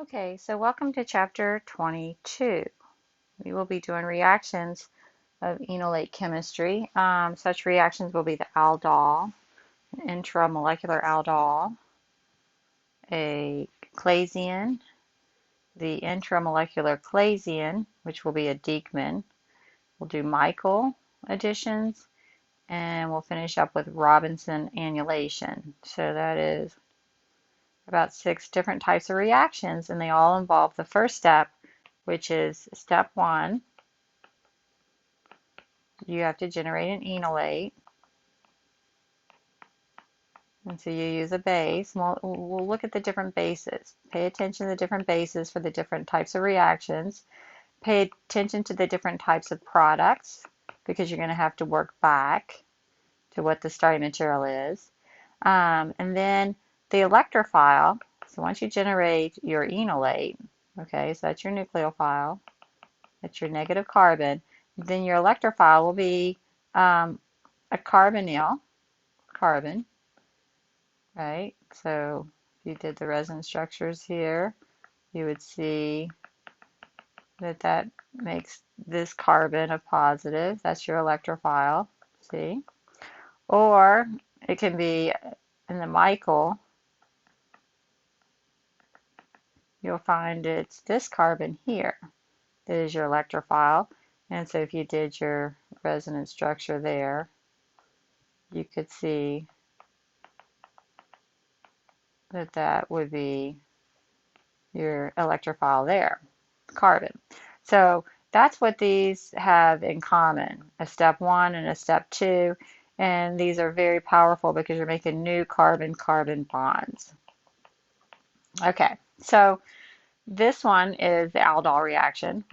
Okay, so welcome to chapter 22. We will be doing reactions of enolate chemistry. Such reactions will be the aldol, an intramolecular aldol, a Claisian, the intramolecular Claisian, which will be a Diekmann. We'll do Michael additions, and we'll finish up with Robinson annulation. So that is about 6 different types of reactions, and they all involve the first step, which is step 1. You have to generate an enolate. And so you use a base. We'll look at the different bases. Pay attention to the different bases for the different types of reactions. Pay attention to the different types of products because you're going to have to work back to what the starting material is. And then the electrophile. So once you generate your enolate, okay, so that's your nucleophile, that's your negative carbon, then your electrophile will be a carbonyl, carbon, right? So if you did the resonance structures here, you would see that that makes this carbon a positive. That's your electrophile, see? Or it can be in the Michael, you'll find it's this carbon here that is your electrophile. And so if you did your resonance structure there, you could see that that would be your electrophile there, carbon. So that's what these have in common, a step 1 and a step 2. And these are very powerful because you're making new carbon-carbon bonds. Okay, so this one is the aldol reaction.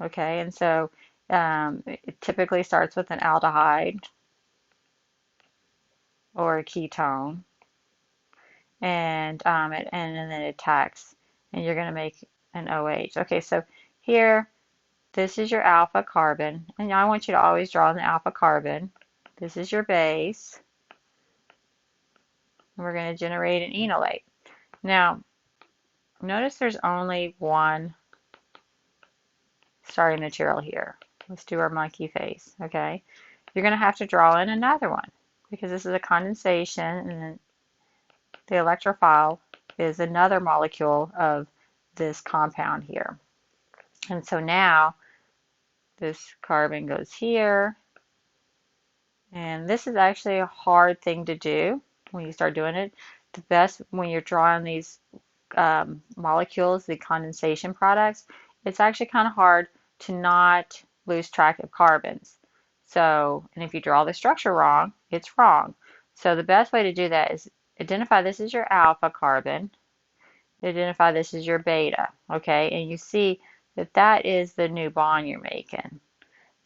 Okay, and so it typically starts with an aldehyde or a ketone, and then it attacks, and you're going to make an OH. Okay, so here, this is your alpha carbon, and I want you to always draw in the alpha carbon. This is your base, and we're going to generate an enolate. Now, notice there's only one starting material here. Let's do our monkey face, okay? You're going to have to draw in another one because this is a condensation, and then the electrophile is another molecule of this compound here. And so now this carbon goes here, and this is actually a hard thing to do when you start doing it. The best when you're drawing these molecules, the condensation products, it's actually kind of hard to not lose track of carbons. So, and if you draw the structure wrong, it's wrong. So the best way to do that is identify this is your alpha carbon, identify this is your beta, okay? And you see that that is the new bond you're making.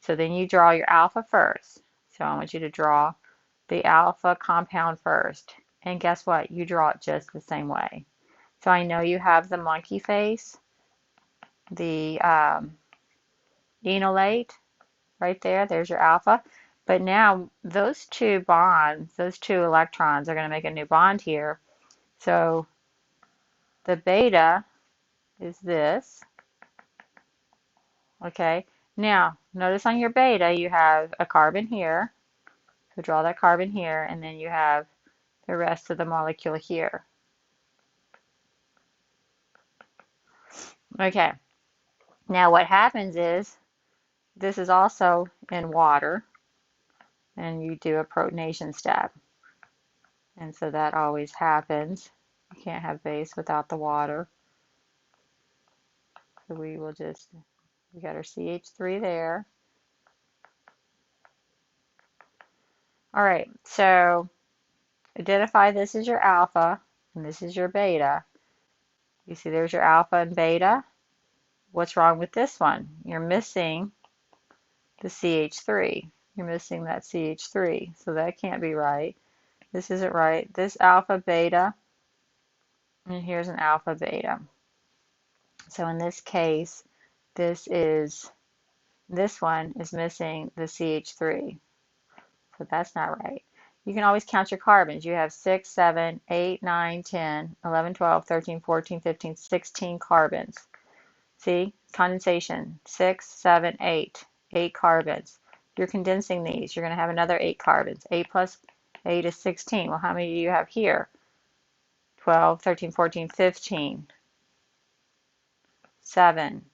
So then you draw your alpha first. So I want you to draw the alpha compound first. And guess what? You draw it just the same way. So I know you have the monkey face, the enolate right there. There's your alpha. But now those two bonds, those two electrons are going to make a new bond here. So the beta is this. Okay. Now, notice on your beta you have a carbon here. So draw that carbon here, and then you have the rest of the molecule here. Okay. Now what happens is this is also in water, and you do a protonation step. And so that always happens. You can't have base without the water. So we got our CH3 there. All right, so identify this is your alpha and this is your beta. You see there's your alpha and beta. What's wrong with this one? You're missing the CH3. You're missing that CH3, so that can't be right. This isn't right. This alpha beta, and here's an alpha beta. So in this case, this one is missing the CH3. So that's not right. you can always count your carbons. You have 6, 7, 8, 9, 10, 11, 12, 13, 14, 15, 16 carbons. See, condensation, 6, 7, 8, 8 carbons. You're condensing these. You're going to have another 8 carbons. 8 plus 8 is 16. Well, how many do you have here? 12, 13, 14, 15, 7,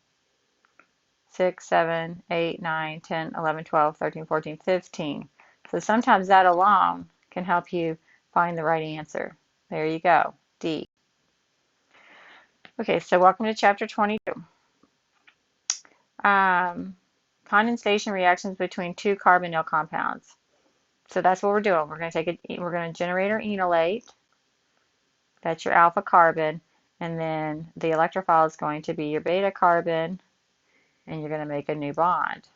6, 7, 8, 9, 10, 11, 12, 13, 14, 15. So sometimes that alone can help you find the right answer. There you go, D. Okay, so welcome to chapter 22. Condensation reactions between two carbonyl compounds. So that's what we're doing. We're going to generate our enolate. That's your alpha carbon, and then the electrophile is going to be your beta carbon, and you're going to make a new bond.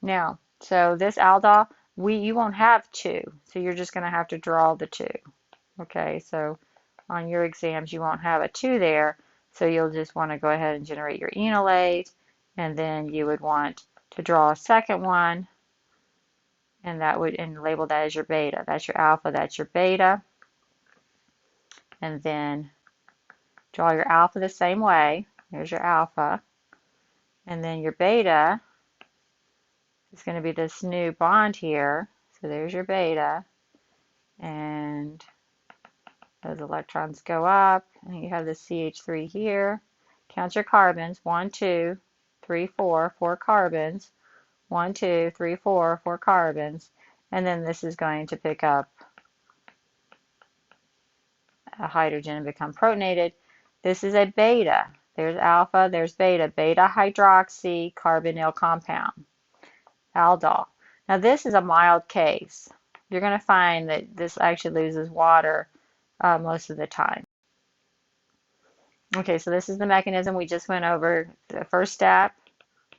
Now, so this aldol, you won't have two, so you're just going to have to draw the two. Okay, so on your exams you won't have a 2 there, so you'll just want to go ahead and generate your enolate, and then you would want to draw a second one, and label that as your beta. That's your alpha, that's your beta, and then draw your alpha the same way. There's your alpha, and then your beta is going to be this new bond here. So there's your beta, and those electrons go up, and you have the CH3 here. Count your carbons, 1, 2, 3, 4, 4 carbons, 1, 2, 3, 4, 4 carbons, and then this is going to pick up a hydrogen and become protonated. This is a beta. There's alpha, there's beta, beta hydroxy carbonyl compound, aldol. Now this is a mild case. You're going to find that this actually loses water most of the time. Okay, so this is the mechanism we just went over. The first step,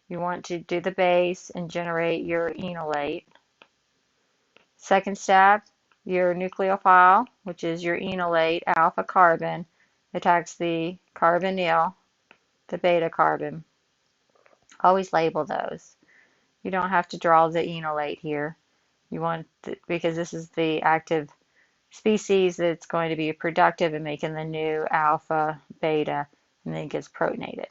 you want to do the base and generate your enolate. Second step, your nucleophile, which is your enolate alpha carbon, attacks the carbonyl, the beta carbon. Always label those. You don't have to draw the enolate here. You want because this is the active species that's going to be productive in making the new alpha, beta, and then it gets protonated.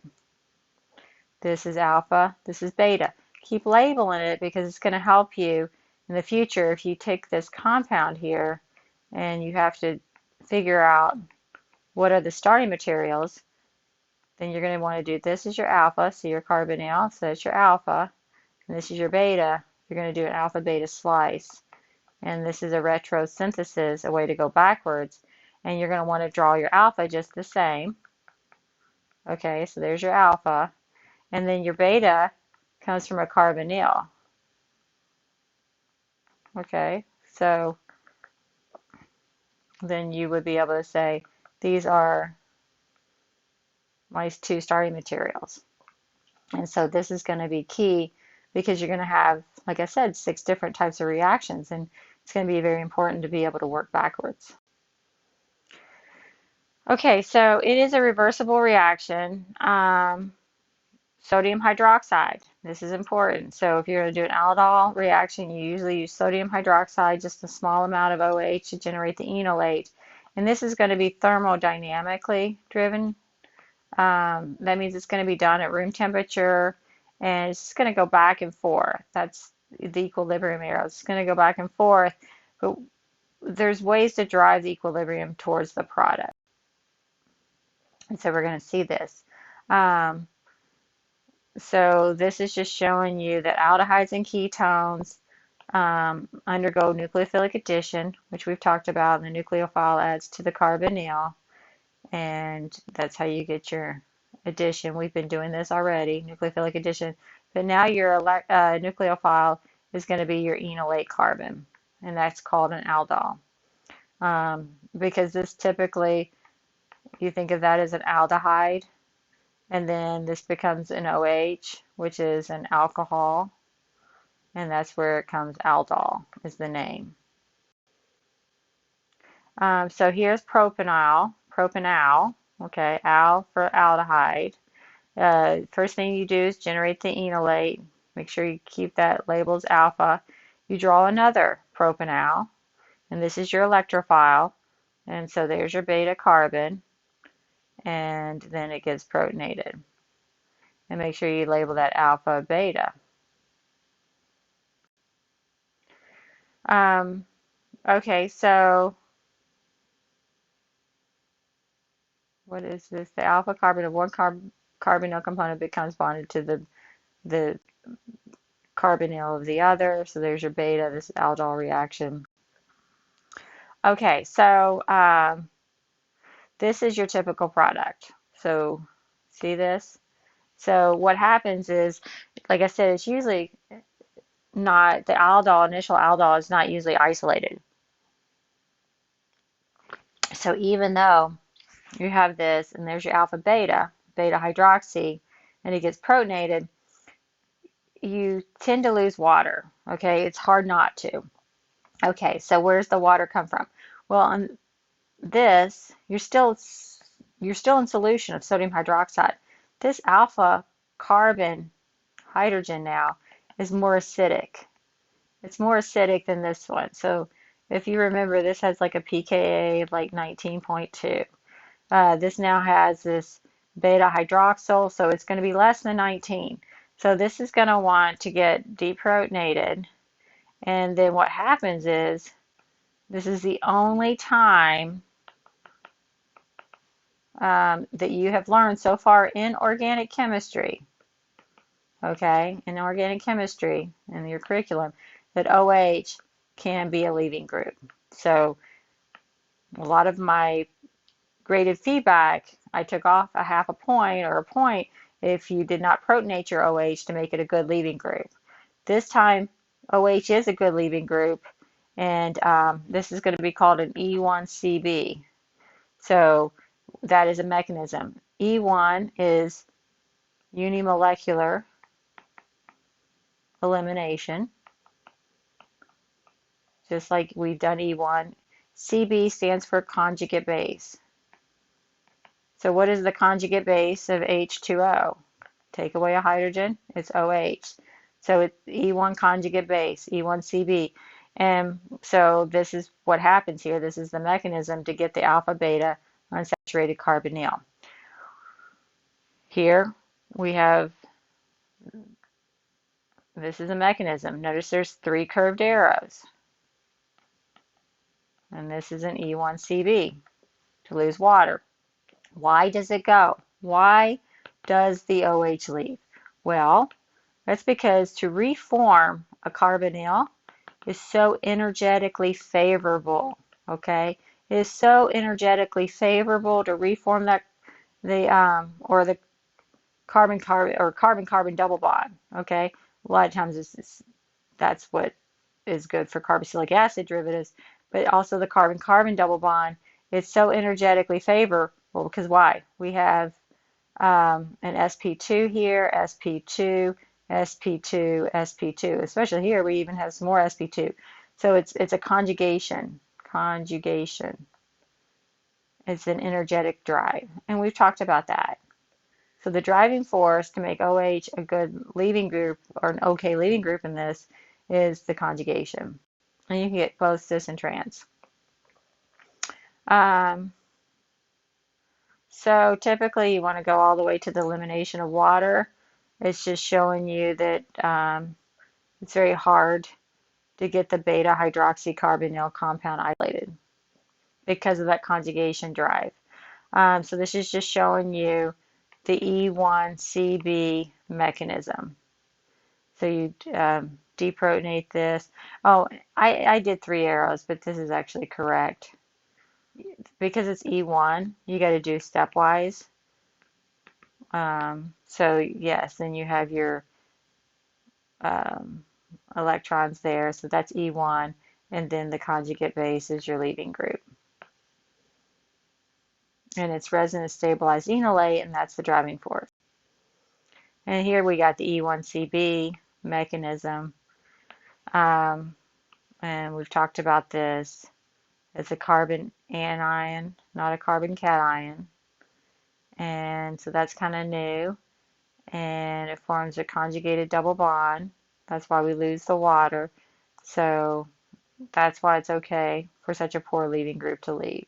This is alpha, this is beta. Keep labeling it because it's going to help you in the future if you take this compound here and you have to figure out what are the starting materials, then you're going to want to do this is your alpha, so your carbonyl, so that's your alpha, and this is your beta. You're going to do an alpha beta slice. And this is a retrosynthesis, a way to go backwards. And you're going to want to draw your alpha just the same. Okay, so there's your alpha. And then your beta comes from a carbonyl. Okay, so then you would be able to say, these are my two starting materials. And so this is going to be key because you're going to have, like I said, 6 different types of reactions. And it's going to be very important to be able to work backwards. Okay, so it is a reversible reaction. Sodium hydroxide, this is important. So if you're going to do an aldol reaction, you usually use sodium hydroxide, just a small amount of OH to generate the enolate. And this is going to be thermodynamically driven. That means it's going to be done at room temperature, and it's just going to go back and forth. That's the equilibrium arrow. It's going to go back and forth, but there's ways to drive the equilibrium towards the product. And so we're going to see this. So this is just showing you that aldehydes and ketones undergo nucleophilic addition, which we've talked about, and the nucleophile adds to the carbonyl, and that's how you get your addition. We've been doing this already, nucleophilic addition, but now your nucleophile is going to be your enolate carbon, and that's called an aldol. Because this typically, you think of that as an aldehyde, and then this becomes an OH, which is an alcohol, and that's where it comes aldol, is the name. So here's propanol, okay, al for aldehyde. First thing you do is generate the enolate. Make sure you keep that labeled as alpha. You draw another propanol, and this is your electrophile. And so there's your beta carbon, and then it gets protonated. And make sure you label that alpha beta. Okay, so what is this? The alpha carbon of one carbonyl component becomes bonded to the carbonyl of the other. So there's your beta, this aldol reaction. Okay, so this is your typical product. So see this? So what happens is, like I said, it's usually not, the aldol, initial aldol is not usually isolated. So even though you have this, and there's your alpha beta, beta hydroxy, and it gets protonated, you tend to lose water. Okay, it's hard not to. Okay, so where's the water come from? Well, on this, you're still in solution of sodium hydroxide. This alpha carbon hydrogen now is more acidic. It's more acidic than this one. So if you remember, this has like a pKa of like 19.2. This now has this beta hydroxyl, so it's going to be less than 19. So this is going to want to get deprotonated. And then what happens is, this is the only time that you have learned so far in organic chemistry, okay, in organic chemistry in your curriculum, that OH can be a leaving group. So a lot of my graded feedback, I took off a half a point or a point if you did not protonate your OH to make it a good leaving group. This time, OH is a good leaving group, and this is going to be called an E1CB. So that is a mechanism. E1 is unimolecular elimination, just like we've done E1. CB stands for conjugate base. So what is the conjugate base of H2O? Take away a hydrogen, it's OH. So it's E1 conjugate base, E1CB. And so this is what happens here. This is the mechanism to get the alpha beta unsaturated carbonyl. Here we have, this is a mechanism. Notice there's 3 curved arrows. And this is an E1CB to lose water. Why does it go? Why does the OH leave? Well, that's because to reform a carbonyl is so energetically favorable, okay? It is so energetically favorable to reform that, the carbon-carbon double bond, okay? A lot of times that's what is good for carboxylic acid derivatives, but also the carbon-carbon double bond. It's so energetically favorable because why? We have an sp2 here, sp2, sp2, sp2. Especially here, we even have some more sp2. So it's a conjugation. It's an energetic drive, and we've talked about that. So the driving force to make OH a good leaving group, or an okay leaving group in this, is the conjugation. And you can get both cis and trans. So typically you want to go all the way to the elimination of water. It's just showing you that it's very hard to get the beta hydroxycarbonyl compound isolated because of that conjugation drive. So this is just showing you the E1CB mechanism. So you deprotonate this. Oh, I did 3 arrows, but this is actually correct. Because it's E1, you got to do stepwise. So yes, then you have your electrons there. So that's E1, and then the conjugate base is your leaving group. And it's resonance stabilized enolate, and that's the driving force. And here we got the E1CB mechanism. And we've talked about this. It's a carbon anion, not a carbon cation. And so that's kind of new. and it forms a conjugated double bond. That's why we lose the water. So that's why it's okay for such a poor leaving group to leave.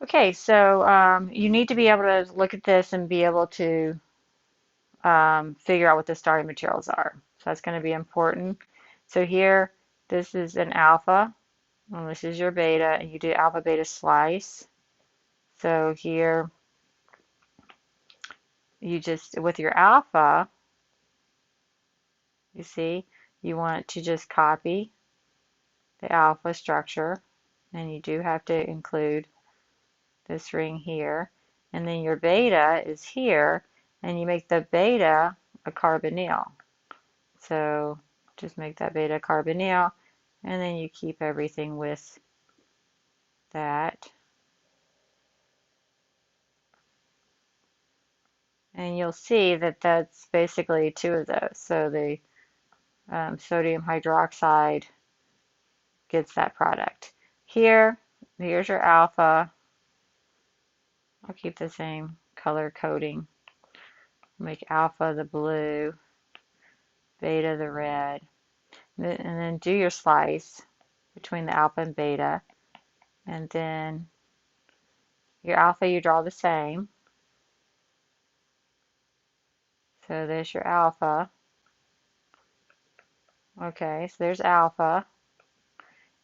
Okay, so you need to be able to look at this and be able to figure out what the starting materials are. So that's going to be important. So here, this is an alpha, and this is your beta, and you do alpha beta slice. So here, you just, with your alpha, you see, you want to just copy the alpha structure, and you do have to include this ring here. And then your beta is here, and you make the beta a carbonyl. So just make that beta carbonyl, and then you keep everything with that. And you'll see that that's basically two of those. So the sodium hydroxide gets that product. Here's your alpha. I'll keep the same color coding. Make alpha the blue, beta the red. And then do your slice between the alpha and beta. And then your alpha you draw the same. So there's your alpha. Okay, so there's alpha.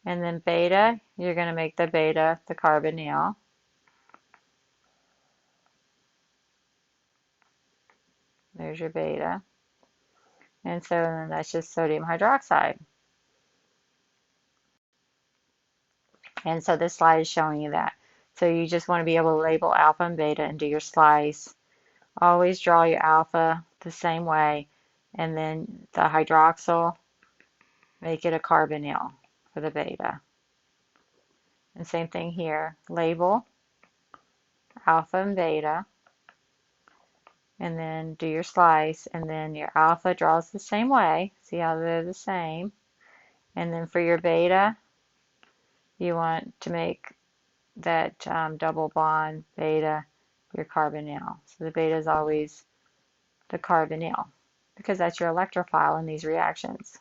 And then beta, you're going to make the beta the carbonyl. There's your beta. And so then that's just sodium hydroxide. And so this slide is showing you that. So you just want to be able to label alpha and beta and do your slice. Always draw your alpha the same way. And then the hydroxyl, make it a carbonyl for the beta. And same thing here. Label alpha and beta. And then do your slice. And then your alpha draws the same way. See how they're the same. And then for your beta, you want to make that double bond beta your carbonyl. So the beta is always the carbonyl because that's your electrophile in these reactions.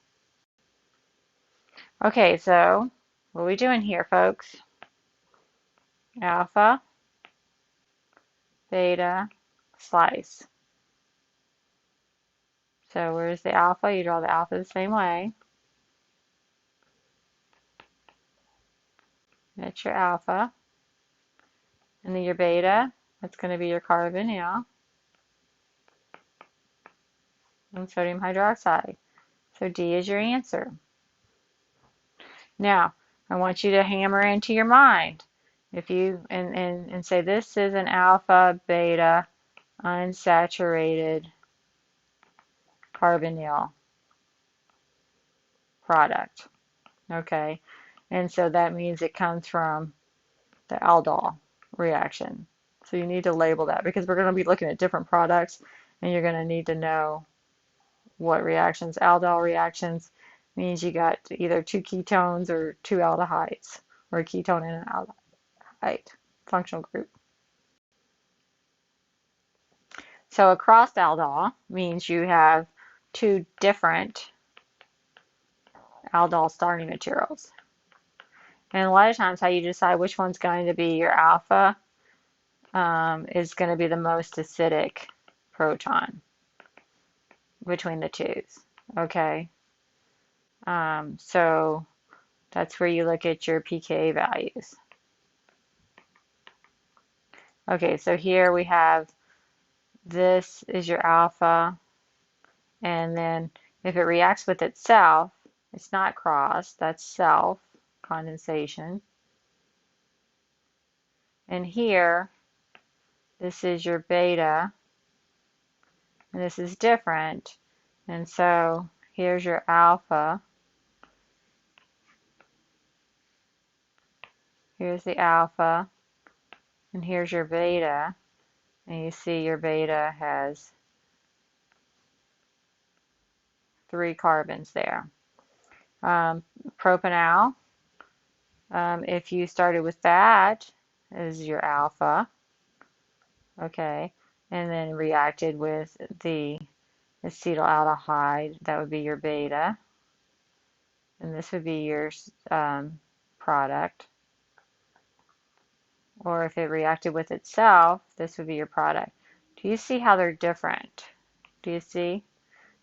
Okay, so what are we doing here, folks? Alpha, beta, slice. So where's the alpha? You draw the alpha the same way. That's your alpha. And then your beta, that's going to be your carbonyl and sodium hydroxide. So D is your answer. Now, I want you to hammer into your mind. If you and say this is an alpha beta unsaturated carbonyl product. Okay, and so that means it comes from the aldol reaction. So you need to label that because we're going to be looking at different products and you're going to need to know what reactions. Aldol reactions means you got either two ketones or two aldehydes, or a ketone and an aldehyde functional group. So a crossed aldol means you have two different aldol starting materials. And a lot of times how you decide which one's going to be your alpha is going to be the most acidic proton between the twos. Okay. So that's where you look at your pKa values. Okay, so here we have this is your alpha, and then if it reacts with itself, it's not crossed, that's self condensation. And here, this is your beta, and this is different. And so here's your alpha. Here's the alpha, and here's your beta. And you see your beta has 3 carbons there. Propanol, if you started with that as your alpha, okay, and then reacted with the acetaldehyde, that would be your beta, and this would be your product. Or if it reacted with itself, this would be your product. Do you see how they're different? Do you see?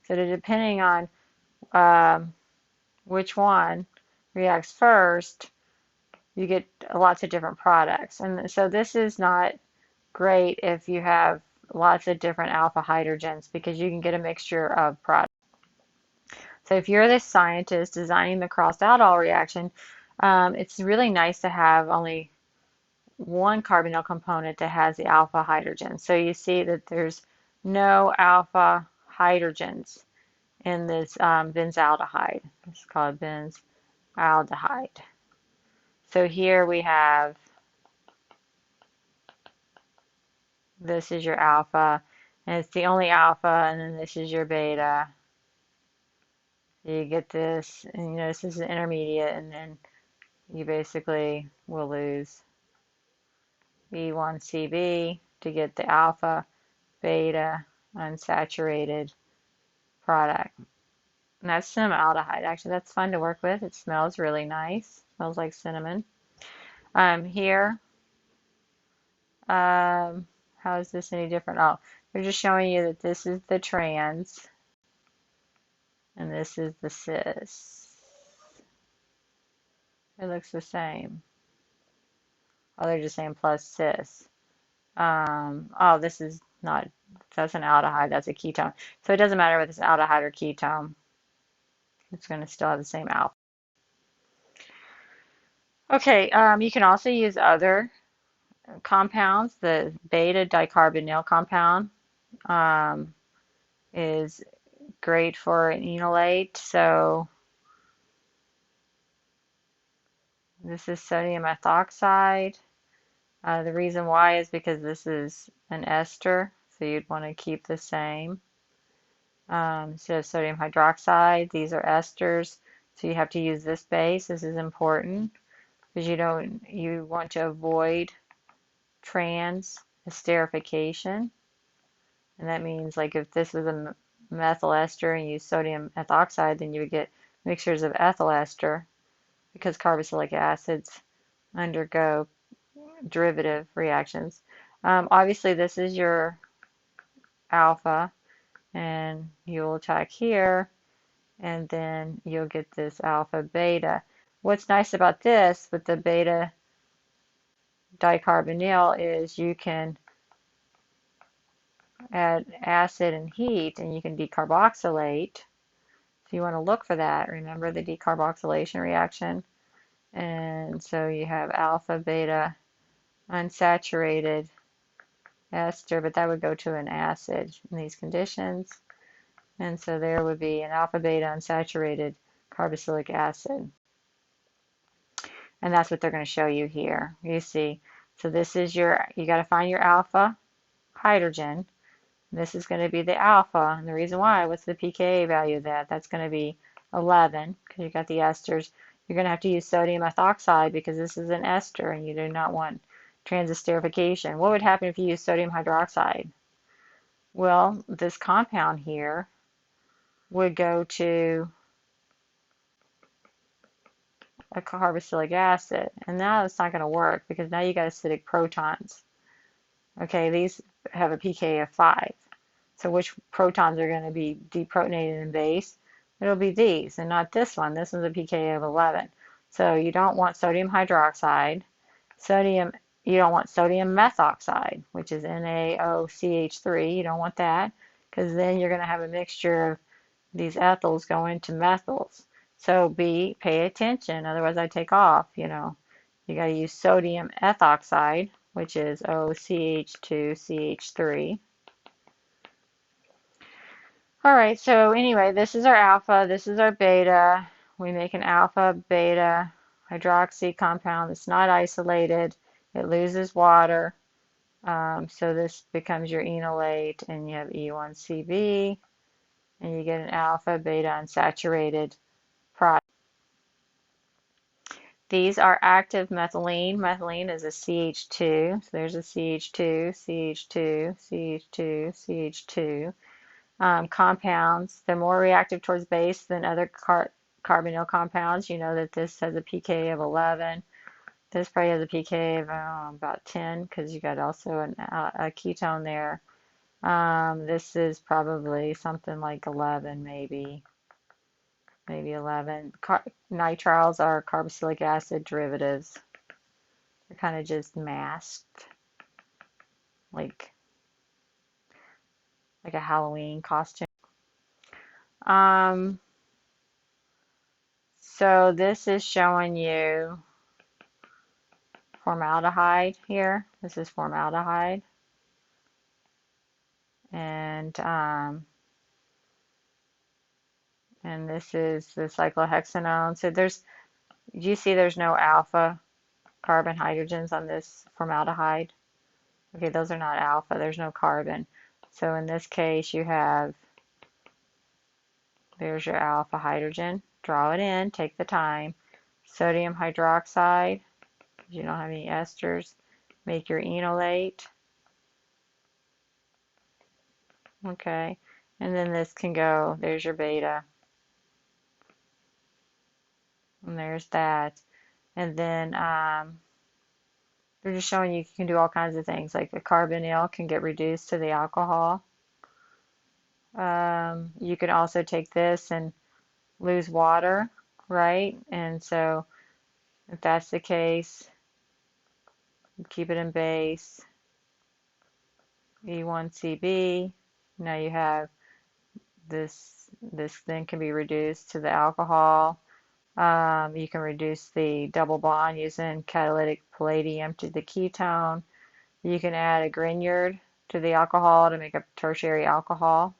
So depending on which one reacts first, you get lots of different products. And so this is not great if you have lots of different alpha hydrogens because you can get a mixture of products. So if you're the scientist designing the cross-aldol reaction, it's really nice to have only one carbonyl component that has the alpha hydrogen. So you see that there's no alpha hydrogens in this benzaldehyde. It's called benzaldehyde. So here we have, this is your alpha, and it's the only alpha, and then this is your beta. You get this, and you notice this is an intermediate, and then you basically will lose E1CB to get the alpha, beta, unsaturated product. And that's cinnamaldehyde. Actually, that's fun to work with. It smells really nice. Smells like cinnamon. Here, how is this any different? Oh, they're just showing you that this is the trans and this is the cis. It looks the same. Oh, they're just saying plus cis. Oh, this is not, that's an aldehyde, that's a ketone. So it doesn't matter whether it's aldehyde or ketone. It's going to still have the same alpha. Okay, you can also use other compounds. The beta dicarbonyl compound is great for an enolate. So this is sodium ethoxide. The reason why is because this is an ester, so you'd want to keep the same. Instead of sodium hydroxide, these are esters, so you have to use this base. This is important because you want to avoid trans esterification, and that means like if this was a methyl ester and you use sodium ethoxide, then you would get mixtures of ethyl ester because carboxylic acids undergo derivative reactions. Obviously, this is your alpha, and you'll attack here, and then you'll get this alpha beta. What's nice about this with the beta dicarbonyl is you can add acid and heat, and you can decarboxylate. So you want to look for that. Remember the decarboxylation reaction? And so you have alpha beta unsaturated ester, but that would go to an acid in these conditions. And so there would be an alpha beta unsaturated carboxylic acid. And that's what they're going to show you here. You see, so this is you got to find your alpha hydrogen. This is going to be the alpha. And the reason why, what's the pKa value of that? That's going to be 11 because you got the esters. You're going to have to use sodium ethoxide because this is an ester and you do not want transesterification. What would happen if you use sodium hydroxide? Well, this compound here would go to a carboxylic acid, and now it's not going to work because now you got acidic protons. Okay, these have a pKa of 5. So which protons are going to be deprotonated in base? It'll be these and not this one. This is a pKa of 11. So you don't want sodium hydroxide. You don't want sodium methoxide, which is NaOCH3. You don't want that because then you're going to have a mixture of these ethyls going to methyls. So pay attention, otherwise I take off, you know. You got to use sodium ethoxide, which is OCH2CH3. All right, so anyway, this is our alpha, this is our beta. We make an alpha beta hydroxy compound that's not isolated. It loses water. So this becomes your enolate, and you have E1CB, and you get an alpha beta unsaturated product. These are active methylene. Methylene is a CH2. So there's a CH2, CH2, CH2, CH2. Compounds, they're more reactive towards base than other carbonyl compounds. You know that this has a pK of 11. This probably has a pK of about 10 because you got also a ketone there. This is probably something like 11, maybe 11. Nitriles are carboxylic acid derivatives. They're kind of just masked, like a Halloween costume. Um, so this is showing you formaldehyde here. This is formaldehyde, and this is the cyclohexanone. So you see there's no alpha carbon hydrogens on this formaldehyde. Okay, those are not alpha, there's no carbon. So in this case there's your alpha hydrogen. Draw it in, take the time. Sodium hydroxide, you don't have any esters. Make your enolate. Okay, and then this can go, there's your beta. And there's that. And then they're just showing you can do all kinds of things. Like the carbonyl can get reduced to the alcohol. You can also take this and lose water, right? And so if that's the case, keep it in base. E1CB. Now you have this then can be reduced to the alcohol. You can reduce the double bond using catalytic palladium to the ketone. You can add a Grignard to the alcohol to make a tertiary alcohol,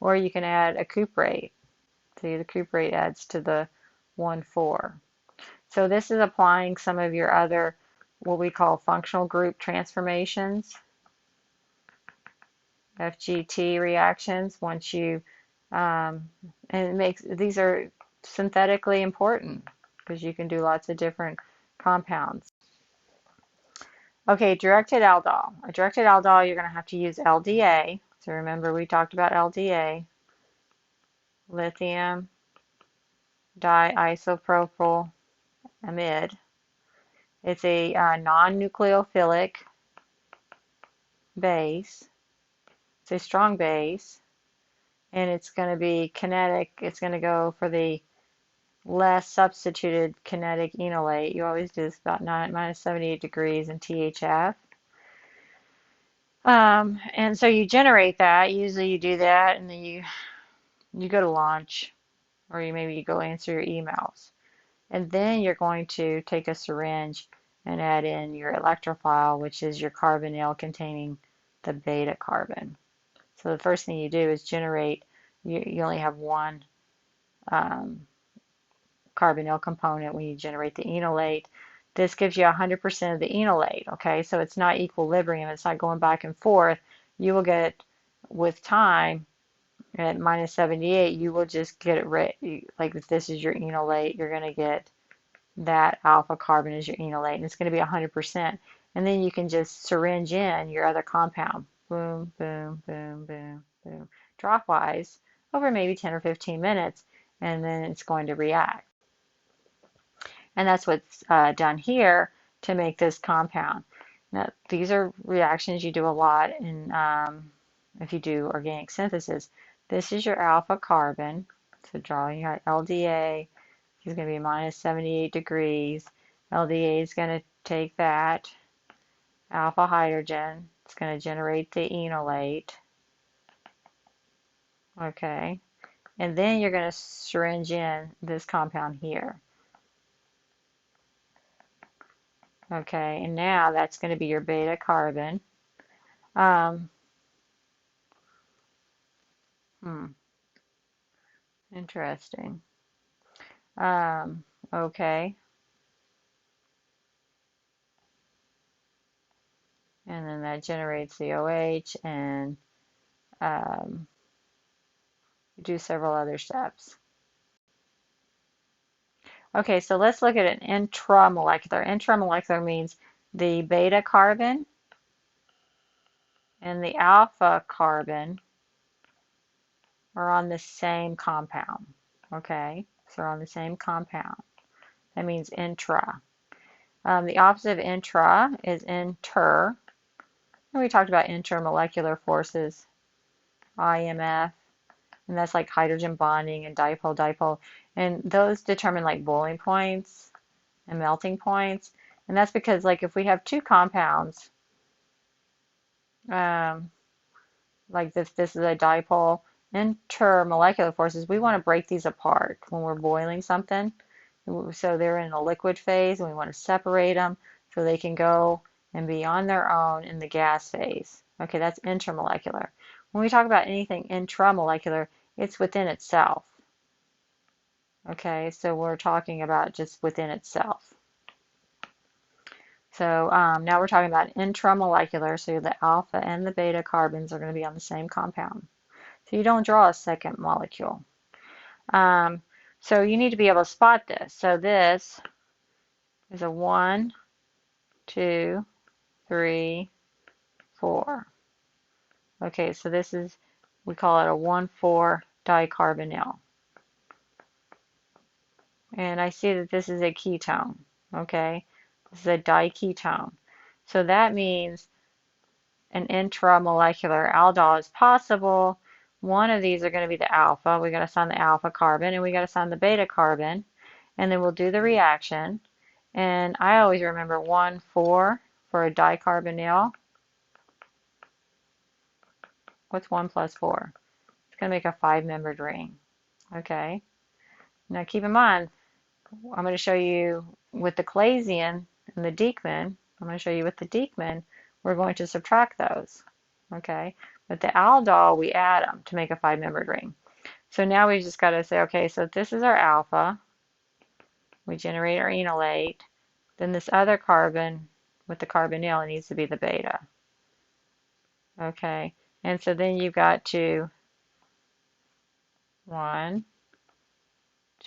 or you can add a cuprate. See, the cuprate adds to the 1,4. So this is applying some of your other, what we call functional group transformations, FGT reactions. Once you, and these are synthetically important because you can do lots of different compounds. Okay, directed aldol. A directed aldol, you're going to have to use LDA. So remember we talked about LDA, lithium diisopropyl amide. It's a non-nucleophilic base. It's a strong base, and it's going to be kinetic. It's going to go for the less substituted kinetic enolate. You always do this about minus 78 degrees in THF. And so you generate that. Usually you do that, and then you go to lunch, or maybe you go answer your emails. And then you're going to take a syringe and add in your electrophile, which is your carbonyl containing the beta carbon. So the first thing you do is generate, you only have one carbonyl component when you generate the enolate. This gives you 100% of the enolate, okay? So it's not equilibrium, it's not going back and forth. You will get, with time, at minus 78, you will just get it right. Like if this is your enolate, you're going to get that alpha carbon as your enolate, and it's going to be 100%. And then you can just syringe in your other compound. Boom, boom, boom, boom, boom. Dropwise over maybe 10 or 15 minutes, and then it's going to react. And that's what's done here to make this compound. Now, these are reactions you do a lot if you do organic synthesis. This is your alpha carbon. So drawing your LDA is going to be minus 78 degrees. LDA is going to take that alpha hydrogen. It's going to generate the enolate. Okay. And then you're going to syringe in this compound here. Okay, and now that's going to be your beta carbon. Interesting. Okay. And then that generates the OH, and you do several other steps. Okay, so let's look at an intramolecular. Intramolecular means the beta carbon and the alpha carbon are on the same compound. Okay, so they're on the same compound. That means intra. The opposite of intra is inter. And we talked about intermolecular forces, IMF, and that's like hydrogen bonding and dipole-dipole. And those determine like boiling points and melting points. And that's because like if we have two compounds, um, like this is a dipole, intermolecular forces, we want to break these apart when we're boiling something. So they're in a liquid phase and we want to separate them so they can go and be on their own in the gas phase. Okay, that's intermolecular. When we talk about anything intramolecular, it's within itself. Okay, so we're talking about just within itself. So now we're talking about intramolecular, so the alpha and the beta carbons are going to be on the same compound. So you don't draw a second molecule. So you need to be able to spot this. So this is a 1, 2, 3, 4. Okay, so this is, we call it a 1,4 dicarbonyl. And I see that this is a ketone. Okay, this is a diketone. So that means an intramolecular aldol is possible. One of these are going to be the alpha. We got to assign the alpha carbon, and we got to assign the beta carbon, and then we'll do the reaction. And I always remember 1,4 for a dicarbonyl. What's 1 plus 4? It's going to make a 5-membered ring. Okay. Now keep in mind, I'm going to show you with the Claisian and the Dieckmann. I'm going to show you with the Dieckmann, we're going to subtract those. Okay. But the aldol, we add them to make a 5-membered ring. So now we just got to say, okay, so this is our alpha. We generate our enolate. Then this other carbon with the carbonyl needs to be the beta. Okay, and so then you've got to 1,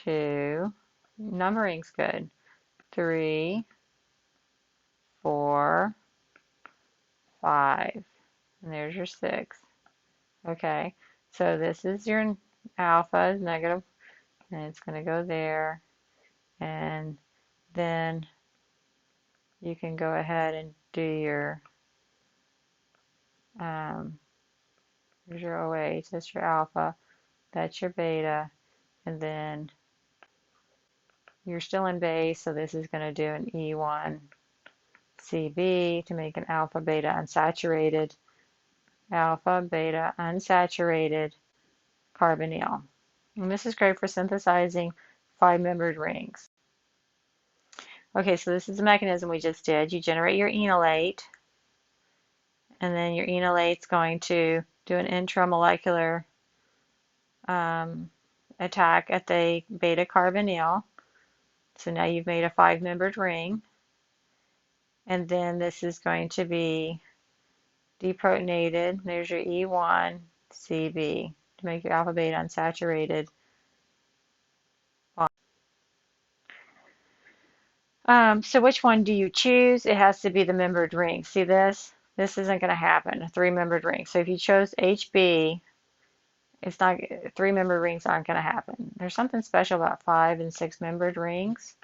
2, numbering's good, 3, 4, 5, and there's your 6. Okay, so this is your alpha is negative, and it's going to go there, and then you can go ahead and do your here's your OH, that's your alpha, that's your beta, and then you're still in base, so this is going to do an E1 CB to make an alpha beta unsaturated carbonyl. And this is great for synthesizing 5-membered rings. Okay, so this is the mechanism we just did. You generate your enolate, and then your enolate's going to do an intramolecular attack at the beta carbonyl. So now you've made a 5-membered ring. And then this is going to be deprotonated. There's your E1 CB to make your alpha beta unsaturated bond. So which one do you choose? It has to be the membered ring. See this? This isn't going to happen, a 3-membered ring. So if you chose HB, it's not, 3-membered rings aren't going to happen. There's something special about 5 and 6-membered rings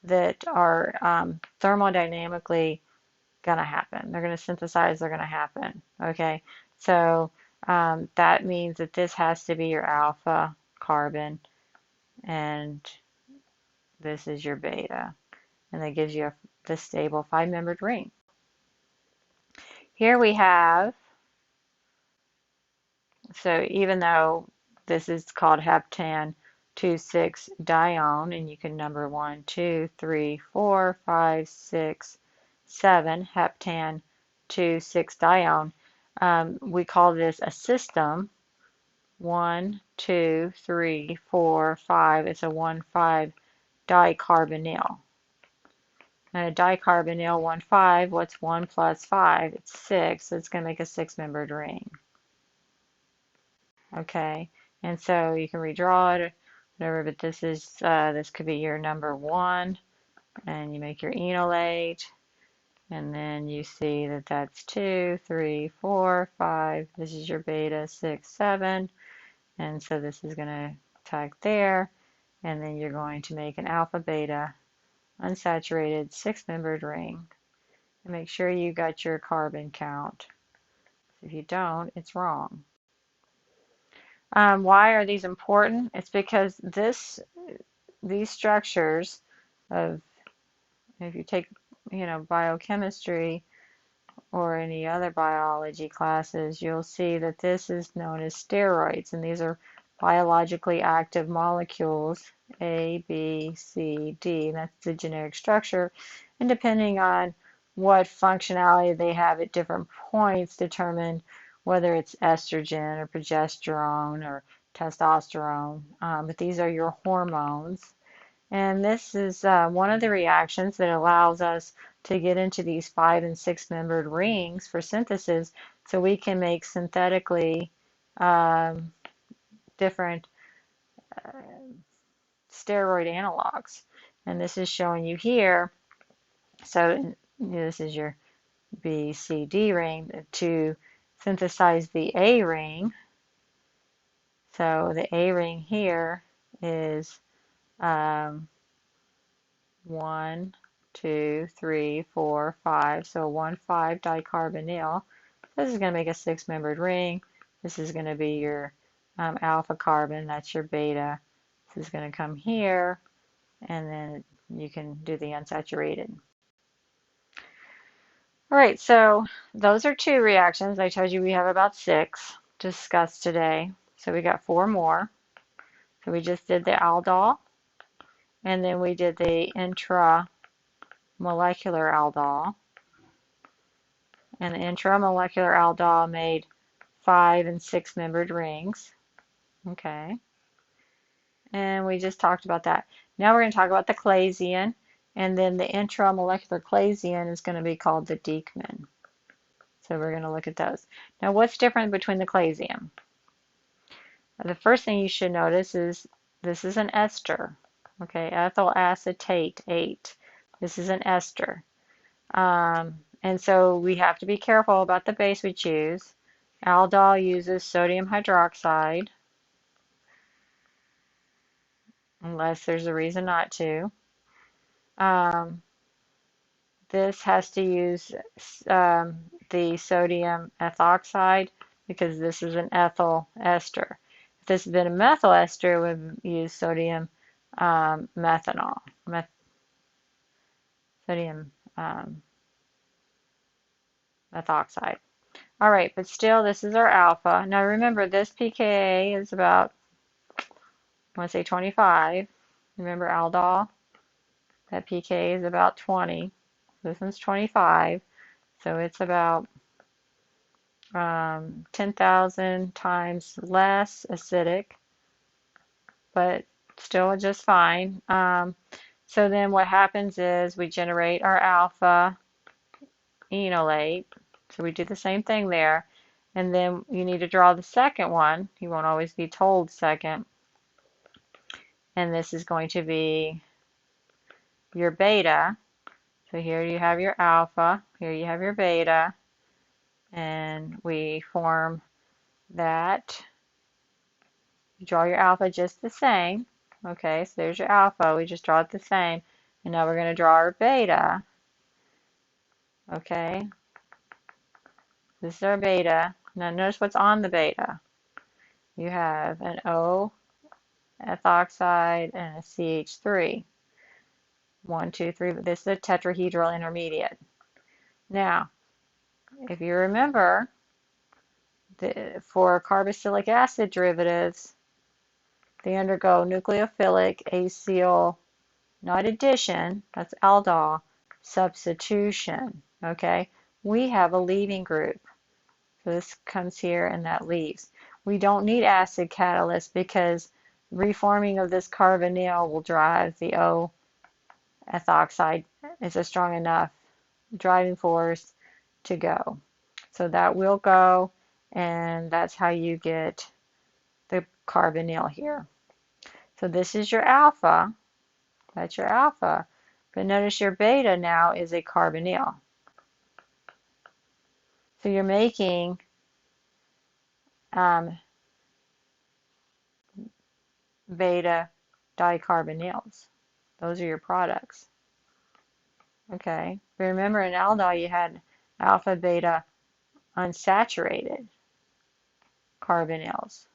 that are thermodynamically going to happen. They're going to synthesize, they're going to happen. Okay, so that means that this has to be your alpha carbon and this is your beta. And that gives you the stable 5-membered ring. Here we have, so even though this is called heptan 2,6-dione, and you can number 1, 2, 3, 4, 5, 6, 7, heptan 2,6-dione, we call this a system. 1, 2, 3, 4, 5. It's a 1,5 dicarbonyl. And a dicarbonyl 1,5, what's 1 plus 5? It's 6, so it's going to make a 6-membered ring. Okay, and so you can redraw it, whatever, but this could be your number 1, and you make your enolate, and then you see that that's 2, 3, 4, 5. This is your beta 6, 7, and so this is going to tag there, and then you're going to make an alpha beta unsaturated 6-membered ring, and make sure you got your carbon count. If you don't, it's wrong. Why are these important? It's because these structures of, if you take, biochemistry or any other biology classes, you'll see that this is known as steroids, and these are biologically active molecules, A, B, C, D, and that's the generic structure, and depending on what functionality they have at different points determine whether it's estrogen or progesterone or testosterone, but these are your hormones. And this is one of the reactions that allows us to get into these 5- and 6-membered rings for synthesis, so we can make synthetically different steroid analogs. And this is showing you here. So this is your BCD ring to synthesize the A ring. So the A ring here is 1, 2, 3, 4, 5. So 1,5 dicarbonyl. This is going to make a 6-membered ring. This is going to be your alpha carbon. That's your beta. This is going to come here, and then you can do the unsaturated. All right, so those are 2 reactions. I told you we have about 6 to discuss today. So we got 4 more. So we just did the aldol, and then we did the intramolecular aldol. And the intramolecular aldol made 5- and 6-membered rings. Okay. And we just talked about that. Now we're going to talk about the Claisian, and then the intramolecular Claisian is going to be called the Dieckmann. So we're going to look at those. Now what's different between the Claisium? The first thing you should notice is this is an ester. Okay, ethyl acetate 8. This is an ester. And so we have to be careful about the base we choose. Aldol uses sodium hydroxide, unless there's a reason not to. This has to use the sodium ethoxide because this is an ethyl ester. If this had been a methyl ester, we would use sodium methanol. Sodium methoxide. All right, but still, this is our alpha. Now remember, this pKa is about, I want to say 25. Remember aldol? That pKa is about 20. This one's 25. So it's about 10,000 times less acidic, but still just fine. So then what happens is we generate our alpha enolate. So we do the same thing there. And then you need to draw the second one. You won't always be told second. And this is going to be your beta. So here you have your alpha. Here you have your beta. And we form that. You draw your alpha just the same. Okay, so there's your alpha. We just draw it the same. And now we're going to draw our beta. Okay, this is our beta. Now notice what's on the beta. You have an O ethoxide and a CH3. 1, 2, 3. This is a tetrahedral intermediate. Now, if you remember, for carboxylic acid derivatives, they undergo nucleophilic acyl, not addition, that's aldol, substitution. Okay, we have a leaving group. So this comes here and that leaves. We don't need acid catalyst because reforming of this carbonyl will drive the O ethoxide. It's a strong enough driving force to go. So that will go, and that's how you get the carbonyl here. So this is your alpha. That's your alpha. But notice your beta now is a carbonyl. So you're making beta dicarbonyls. Those are your products. Okay. Remember in aldol you had alpha beta unsaturated carbonyls.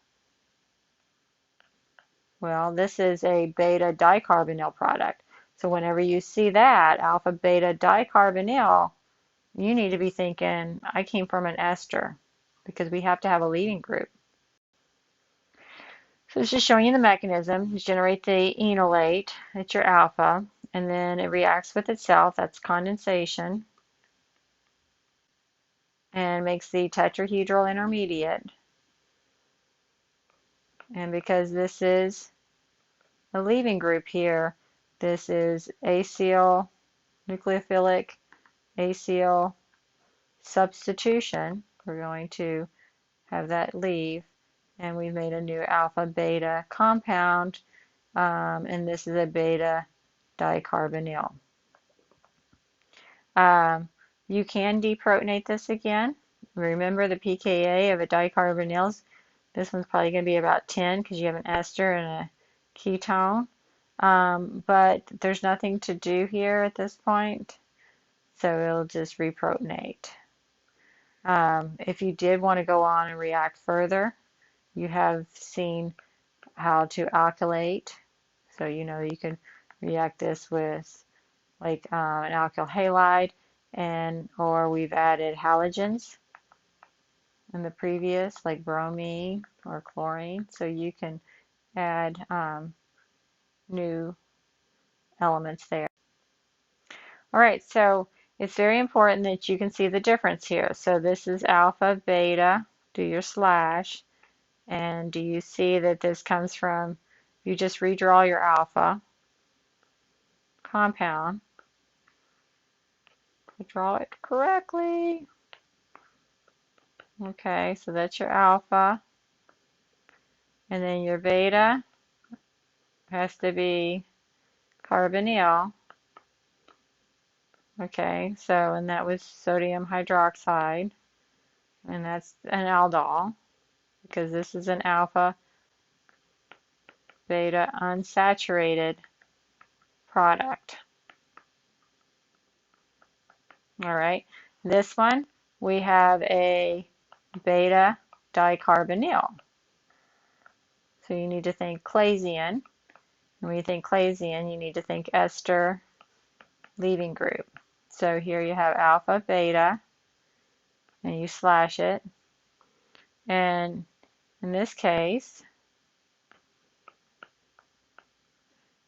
Well, this is a beta dicarbonyl product. So whenever you see that, alpha beta dicarbonyl, you need to be thinking, I came from an ester, because we have to have a leading group. So it's just showing you the mechanism. You generate the enolate, it's your alpha, and then it reacts with itself, that's condensation, and makes the tetrahedral intermediate. And because this is a leaving group here, this is acyl, nucleophilic acyl substitution. We're going to have that leave, and we've made a new alpha beta compound, and this is a beta dicarbonyl. You can deprotonate this again. Remember the pKa of a dicarbonyls. This one's probably going to be about 10 because you have an ester and a ketone. But there's nothing to do here at this point, so it'll just reprotonate. If you did want to go on and react further, you have seen how to alkylate. So you know you can react this with like an alkyl halide, or we've added halogens in the previous, like bromine or chlorine. So you can add new elements there. All right, so it's very important that you can see the difference here. So this is alpha, beta, do your slash, and do you see that this comes from, you just redraw your alpha compound, draw it correctly. Okay, so that's your alpha, and then your beta has to be carbonyl. Okay, so, and that was sodium hydroxide, and that's an aldol, because this is an alpha beta unsaturated product. All right, this one, we have a beta dicarbonyl. So you need to think Claisian. And when you think Claisian, you need to think ester leaving group. So here you have alpha, beta, and you slash it. And in this case,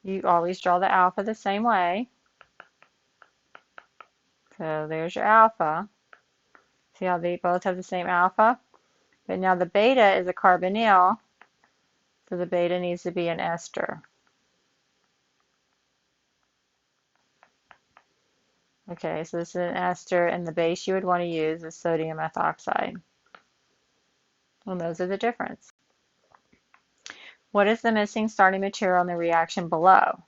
you always draw the alpha the same way. So there's your alpha. See how they both have the same alpha? But now the beta is a carbonyl, so the beta needs to be an ester. Okay, so this is an ester, and the base you would want to use is sodium methoxide. And those are the difference. What is the missing starting material in the reaction below?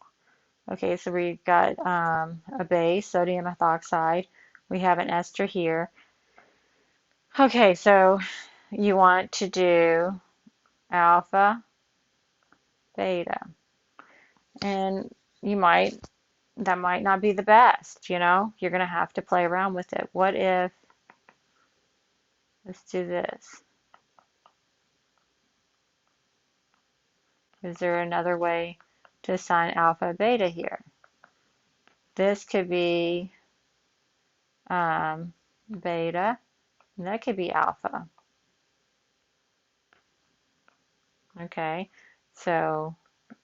Okay, so we've got a base, sodium methoxide. We have an ester here. Okay, so you want to do alpha, beta. And that might not be the best, you know? You're going to have to play around with it. What if, let's do this. Is there another way to assign alpha, beta here? This could be beta, and that could be alpha. Okay, so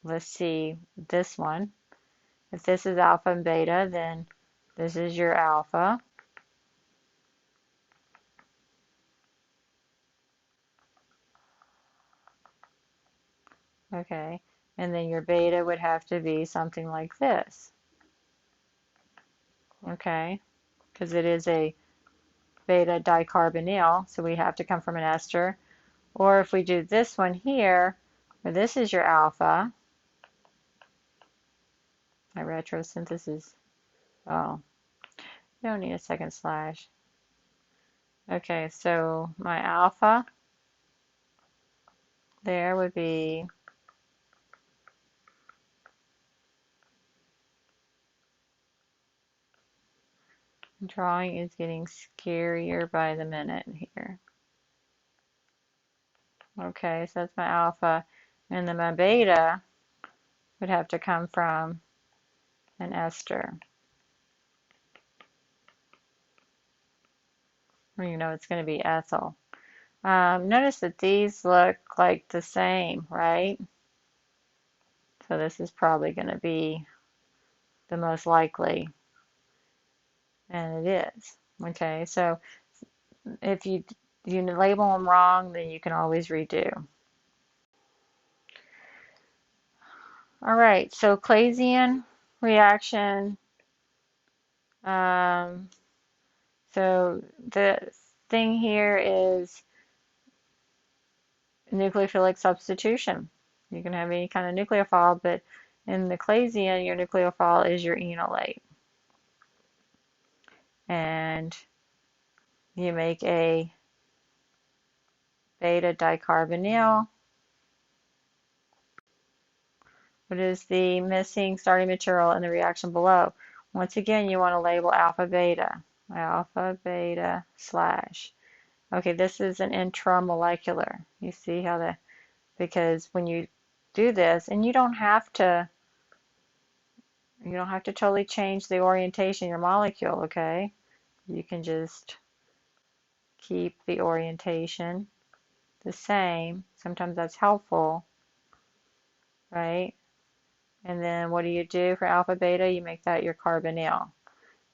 let's see this one. If this is alpha and beta, then this is your alpha. Okay, and then your beta would have to be something like this. Okay, because it is a beta dicarbonyl, so we have to come from an ester. Or if we do this one here, where this is your alpha, My retrosynthesis. Oh, you don't need a second slash. Okay, so my alpha there would be drawing is getting scarier by the minute here. Okay, so that's my alpha. And then my beta would have to come from an ester. Or you know it's going to be ethyl. Notice that these look like the same, right? So this is probably going to be the most likely, and it is. Okay, so if you label them wrong, then you can always redo. All right, so Claisian reaction. Um, so the thing here is nucleophilic substitution. You can have any kind of nucleophile, but in the Claisian, your nucleophile is your enolate. And you make a beta dicarbonyl. What is the missing starting material in the reaction below? Once again, you want to label alpha beta slash. Okay, this is an intramolecular. You see how that, because when you do this, and you don't have to totally change the orientation of your molecule, okay? You can just keep the orientation the same. Sometimes that's helpful, right? And then what do you do for alpha beta? You make that your carbonyl.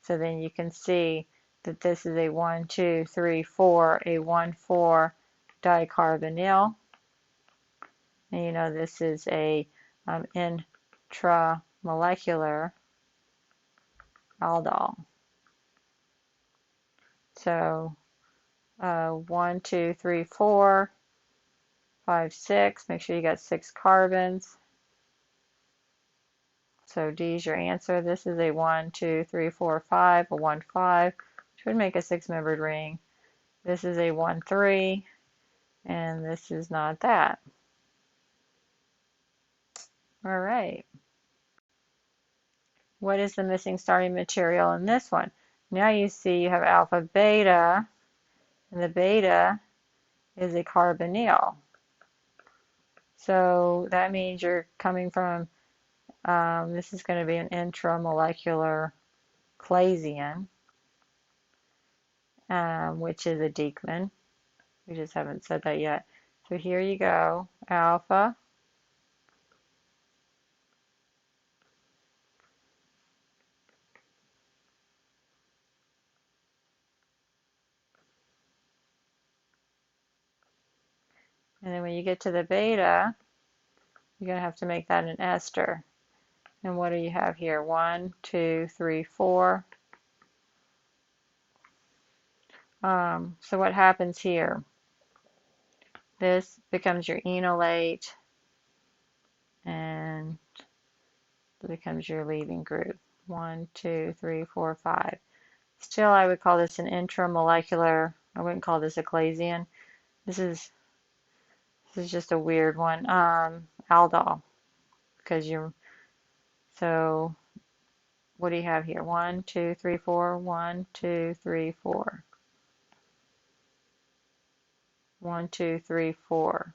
So then you can see that this is a 1, 2, 3, 4, a 1, 4 dicarbonyl. And you know this is a intramolecular aldol. So 1, 2, 3, 4, 5, 6. Make sure you got 6 carbons. So D is your answer. This is a 1, 2, 3, 4, 5, a 1, 5, which would make a 6-membered ring. This is a 1, 3, and this is not that. All right. What is the missing starting material in this one? Now you see you have alpha beta, and the beta is a carbonyl. So that means you're coming from, this is going to be an intramolecular Claisian, which is a Dieckmann. We just haven't said that yet. So here you go, alpha, and then when you get to the beta, you're going to have to make that an ester. And what do you have here? 1, 2, 3, 4. So what happens here? This becomes your enolate, and it becomes your leaving group. 1, 2, 3, 4, 5. Still, I would call this an intramolecular. I wouldn't call this a Claisian. This is just a weird one. Aldol, because you're, so what do you have here? 1, 2, 3, 4. 1, 2, 3, 4. 1, 2, 3, 4.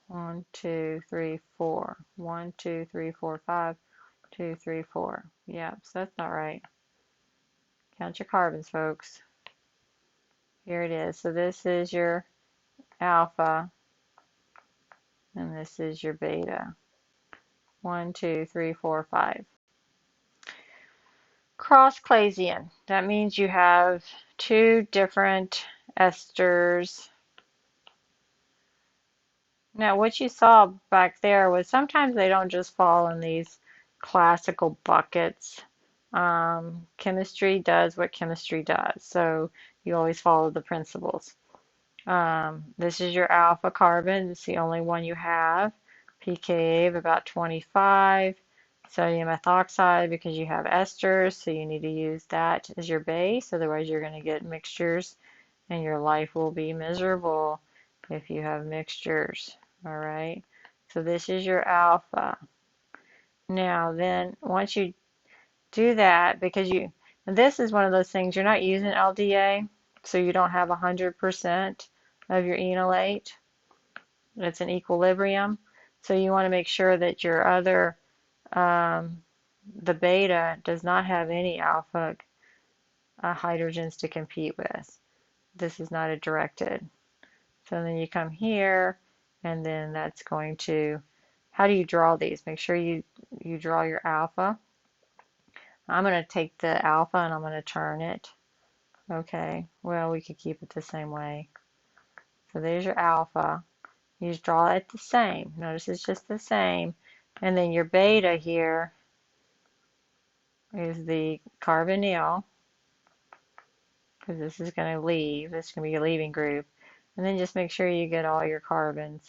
1, 2, 3, 4. 1, 2, 3, 4, 5. 2, 3, 4. Yep, so that's not right. Count your carbons, folks. Here it is. So this is your alpha, and this is your beta. 1, 2, 3, 4, 5. Cross Claisian. That means you have two different esters. Now, what you saw back there was sometimes they don't just fall in these classical buckets. Chemistry does what chemistry does, so you always follow the principles. This is your alpha carbon. It's the only one you have. pKa of about 25, sodium ethoxide because you have esters, so you need to use that as your base. Otherwise, you're going to get mixtures and your life will be miserable if you have mixtures. All right. So this is your alpha. Now, then, once you do that, because this is one of those things, you're not using LDA, so you don't have 100% of your enolate. It's an equilibrium. So you want to make sure that your other, the beta does not have any alpha hydrogens to compete with. This is not a directed. So then you come here, and then that's going to, how do you draw these? Make sure you draw your alpha. I'm going to take the alpha and I'm going to turn it. Okay, well, we could keep it the same way. So there's your alpha. You just draw it the same. Notice it's just the same. And then your beta here is the carbonyl, because this is going to leave. This is going to be a leaving group. And then just make sure you get all your carbons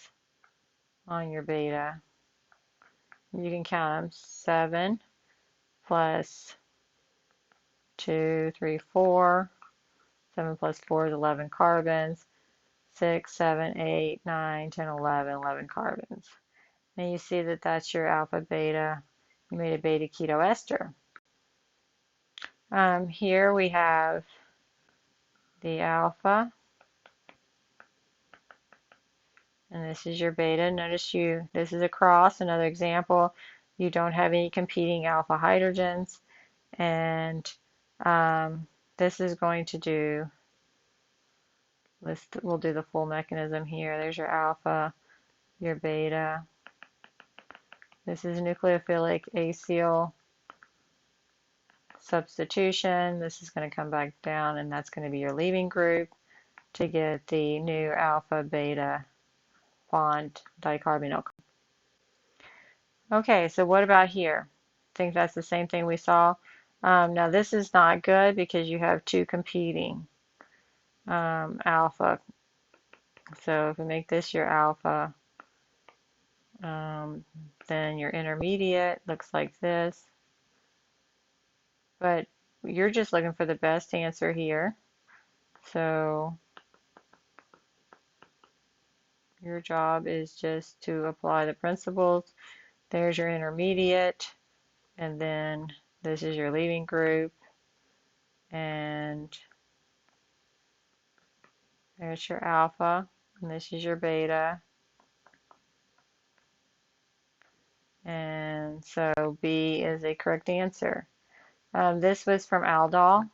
on your beta. You can count them. 7 plus 2, 3, 4. 7 plus 4 is 11 carbons. 6, 7, 8, 9, 10, 11, 11 carbons. And you see that that's your alpha beta. You made a beta ketoester. Here we have the alpha, and this is your beta. Notice this is a cross, another example. You don't have any competing alpha hydrogens, and this is going to do, we'll do the full mechanism here. There's your alpha, your beta. This is nucleophilic acyl substitution. This is going to come back down, and that's going to be your leaving group to get the new alpha beta bond dicarbonyl. Okay, so what about here? I think that's the same thing we saw. Now this is not good because you have two competing alpha. So if we make this your alpha, then your intermediate looks like this. But you're just looking for the best answer here. So your job is just to apply the principles. There's your intermediate, and then this is your leaving group, and there's your alpha, and this is your beta. And so B is a correct answer. This was from aldol.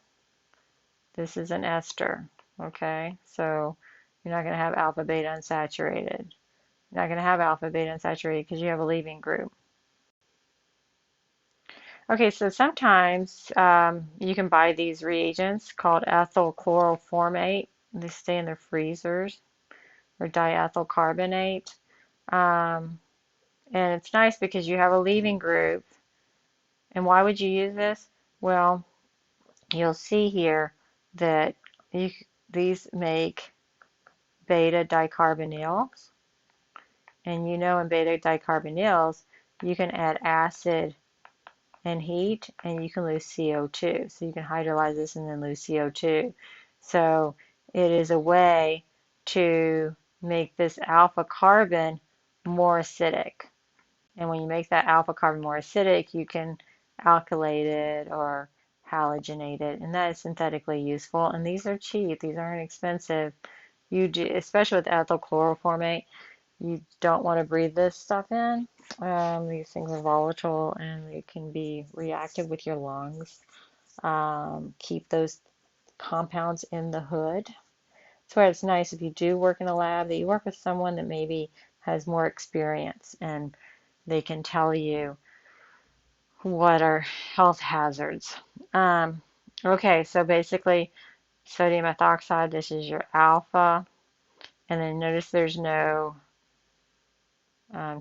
This is an ester, okay? So you're not going to have alpha beta unsaturated. You're not going to have alpha beta unsaturated because you have a leaving group. Okay, so sometimes you can buy these reagents called ethyl chloroformate. They stay in the freezers, or diethyl carbonate. And it's nice because you have a leaving group. And why would you use this? Well, you'll see here that these make beta dicarbonyls. And you know in beta dicarbonyls, you can add acid and heat, and you can lose CO2. So you can hydrolyze this and then lose CO2. So it is a way to make this alpha carbon more acidic. And when you make that alpha carbon more acidic, you can alkylate it or halogenate it, and that is synthetically useful. And these are cheap; these aren't expensive. You do, especially with ethyl chloroformate, you don't want to breathe this stuff in. These things are volatile and they can be reactive with your lungs. Keep those compounds in the hood. So it's nice if you do work in a lab that you work with someone that maybe has more experience and they can tell you what are health hazards. Okay, so basically sodium ethoxide, this is your alpha, and then notice there's no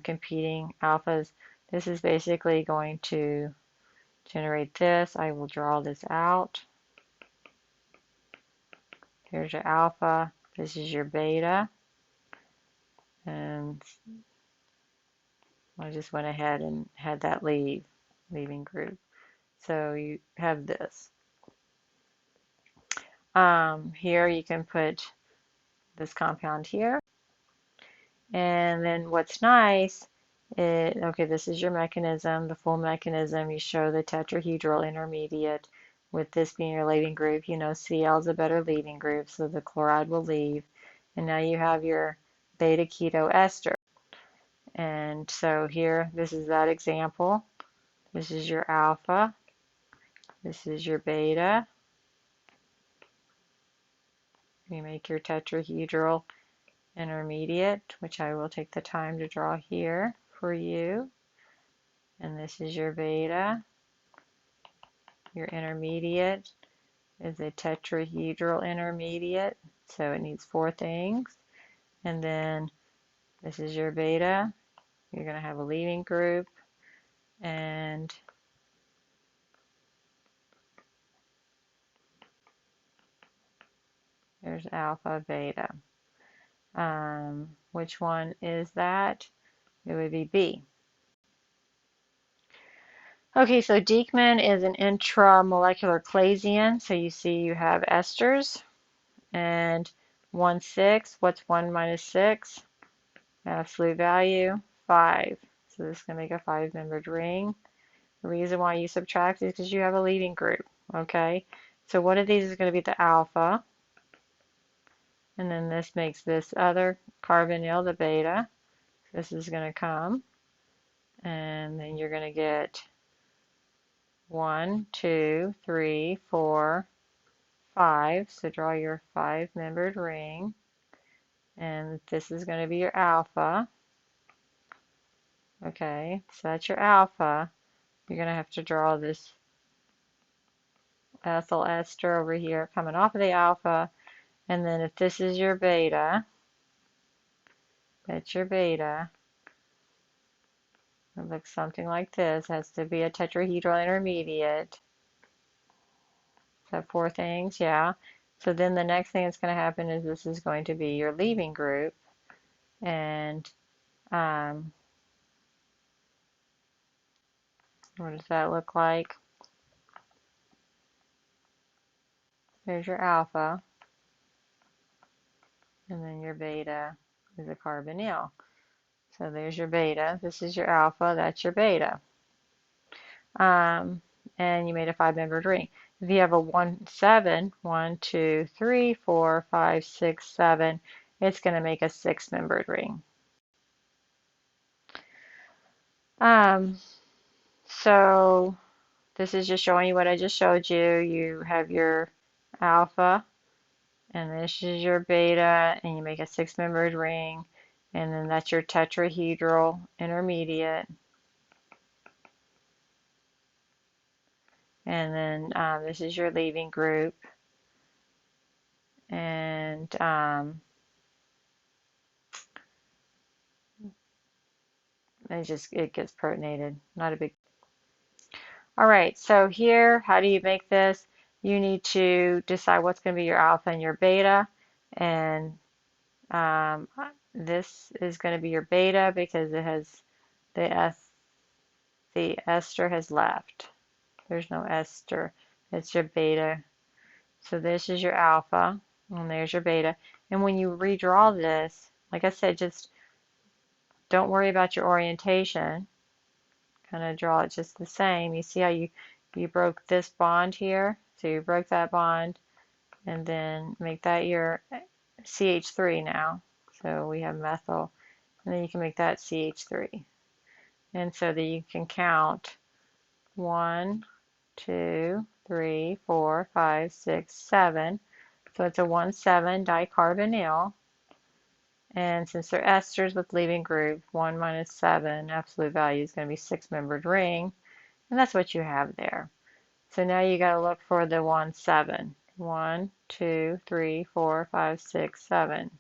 competing alphas. This is basically going to generate this. I will draw this out. Here's your alpha. This is your beta. And I just went ahead and had that leave. leaving group. So you have this. Here you can put this compound here. And then what's nice okay, this is your mechanism, the full mechanism. You show the tetrahedral intermediate with this being your leaving group. You know Cl is a better leaving group, so the chloride will leave. And now you have your beta keto ester. And so here, this is that example. This is your alpha. This is your beta. You make your tetrahedral intermediate, which I will take the time to draw here for you. And this is your beta. Your intermediate is a tetrahedral intermediate, so it needs 4 things. And then this is your beta. You're going to have a leaving group, and there's alpha, beta. Which one is that? It would be B. Okay, so Dieckmann is an intramolecular Claisian. So you see you have esters and 1, 6. What's 1 minus 6? Absolute value, 5. So this is going to make a 5-membered ring. The reason why you subtract is because you have a leaving group. Okay, so one of these is going to be the alpha. And then this makes this other carbonyl, the beta. This is going to come. And then you're going to get 1, 2, 3, 4, 5. So draw your 5-membered ring. And this is going to be your alpha. Okay, so that's your alpha. You're going to have to draw this ethyl ester over here coming off of the alpha. And then if this is your beta, that's your beta. It looks something like this. It has to be a tetrahedral intermediate. So 4 things, yeah. So then the next thing that's going to happen is this is going to be your leaving group. And what does that look like? There's your alpha. And then your beta is a carbonyl. So there's your beta. This is your alpha. That's your beta. And you made a 5-membered ring. If you have a 1, 7, 1, 2, 3, 4, 5, 6, 7, it's going to make a 6-membered ring. So this is just showing you what I just showed you. You have your alpha, and this is your beta, and you make a 6-membered ring, and then that's your tetrahedral intermediate. And then this is your leaving group. And it gets protonated. Not a big. All right, so here, how do you make this? You need to decide what's going to be your alpha and your beta. And this is going to be your beta because it has the ester has left. There's no ester. It's your beta. So this is your alpha, and there's your beta. And when you redraw this, like I said, just don't worry about your orientation. Kind of draw it just the same. You see how you broke this bond here? So you broke that bond, and then make that your CH3 now. So we have methyl, and then you can make that CH3. And so that you can count 1, 2, 3, 4, 5, 6, 7. So it's a 1,7 dicarbonyl. And since they're esters with leaving group, 1 minus 7, absolute value is going to be 6-membered ring. And that's what you have there. So now you got to look for the 1, 7. 1, 2, 3, 4, 5, 6, 7.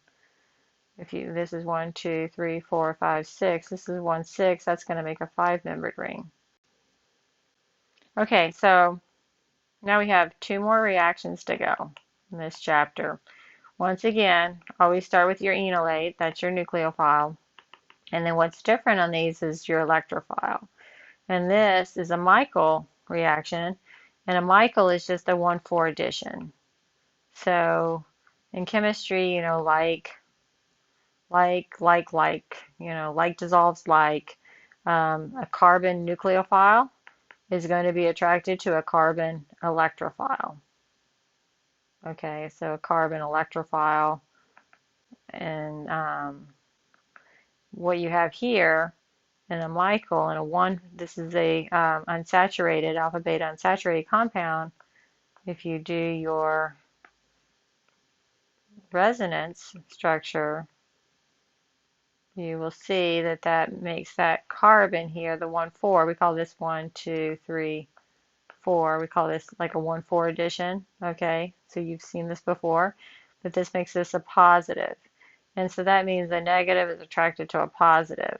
This is 1, 2, 3, 4, 5, 6. This is 1, 6. That's going to make a 5-membered ring. Okay, so now we have 2 more reactions to go in this chapter. Once again, always start with your enolate. That's your nucleophile. And then what's different on these is your electrophile. And this is a Michael reaction, and a Michael is just a 1,4 addition. So in chemistry, like dissolves like. A carbon nucleophile is going to be attracted to a carbon electrophile. Okay, so a carbon electrophile, and what you have here in a Michael and a one, this is a unsaturated, alpha beta unsaturated compound. If you do your resonance structure, you will see that that makes that carbon here, the 1,4, we call this 1, 2, 3, 4. We call this like a 1,4 addition. Okay, so you've seen this before, but this makes this a positive. And so that means a negative is attracted to a positive.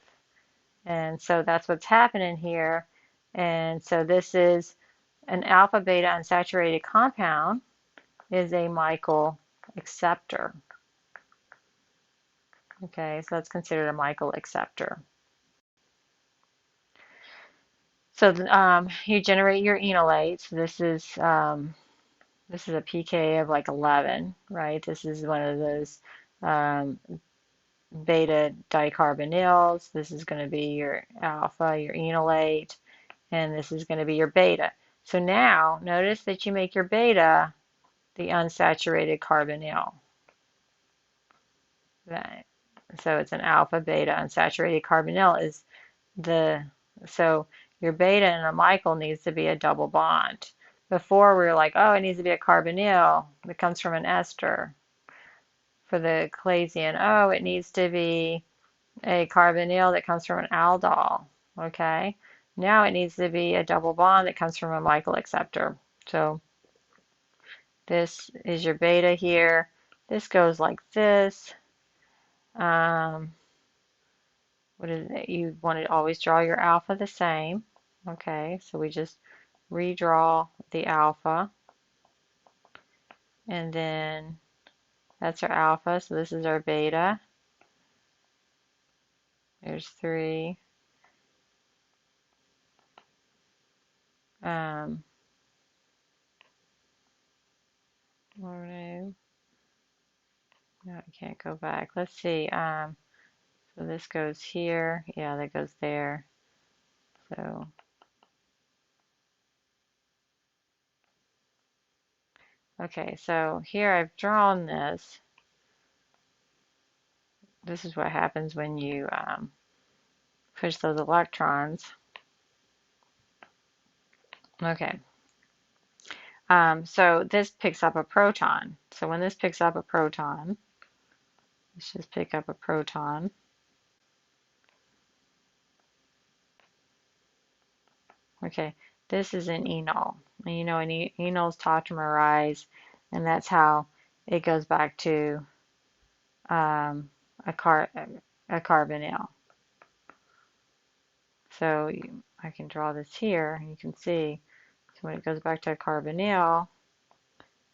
And so that's what's happening here. And so this is an alpha beta unsaturated compound is a Michael acceptor. Okay, so that's considered a Michael acceptor. So you generate your enolates. This is a pK of like 11, right? This is one of those um, beta dicarbonyls. This is going to be your alpha, your enolate, and this is going to be your beta. So now notice that you make your beta the unsaturated carbonyl. Right. So it's an alpha beta unsaturated carbonyl is so your beta in a Michael needs to be a double bond. Before we were like, oh, it needs to be a carbonyl that comes from an ester. For the Clasian, oh, it needs to be a carbonyl that comes from an aldol. Okay, now it needs to be a double bond that comes from a Michael acceptor. So this is your beta here. This goes like this. What is it? You want to always draw your alpha the same. Okay, so we just redraw the alpha, and then that's our alpha. So this is our beta. There's 3. Um, no, I can't go back. Let's see. So this goes here. Yeah, that goes there. So, okay, so here I've drawn this. This is what happens when you push those electrons. Okay. So this picks up a proton. So when this picks up a proton, let's just pick up a proton. Okay, this is an enol. And you know, an enol's tautomerize, and that's how it goes back to um, a carbonyl. So I can draw this here, and you can see. So when it goes back to a carbonyl,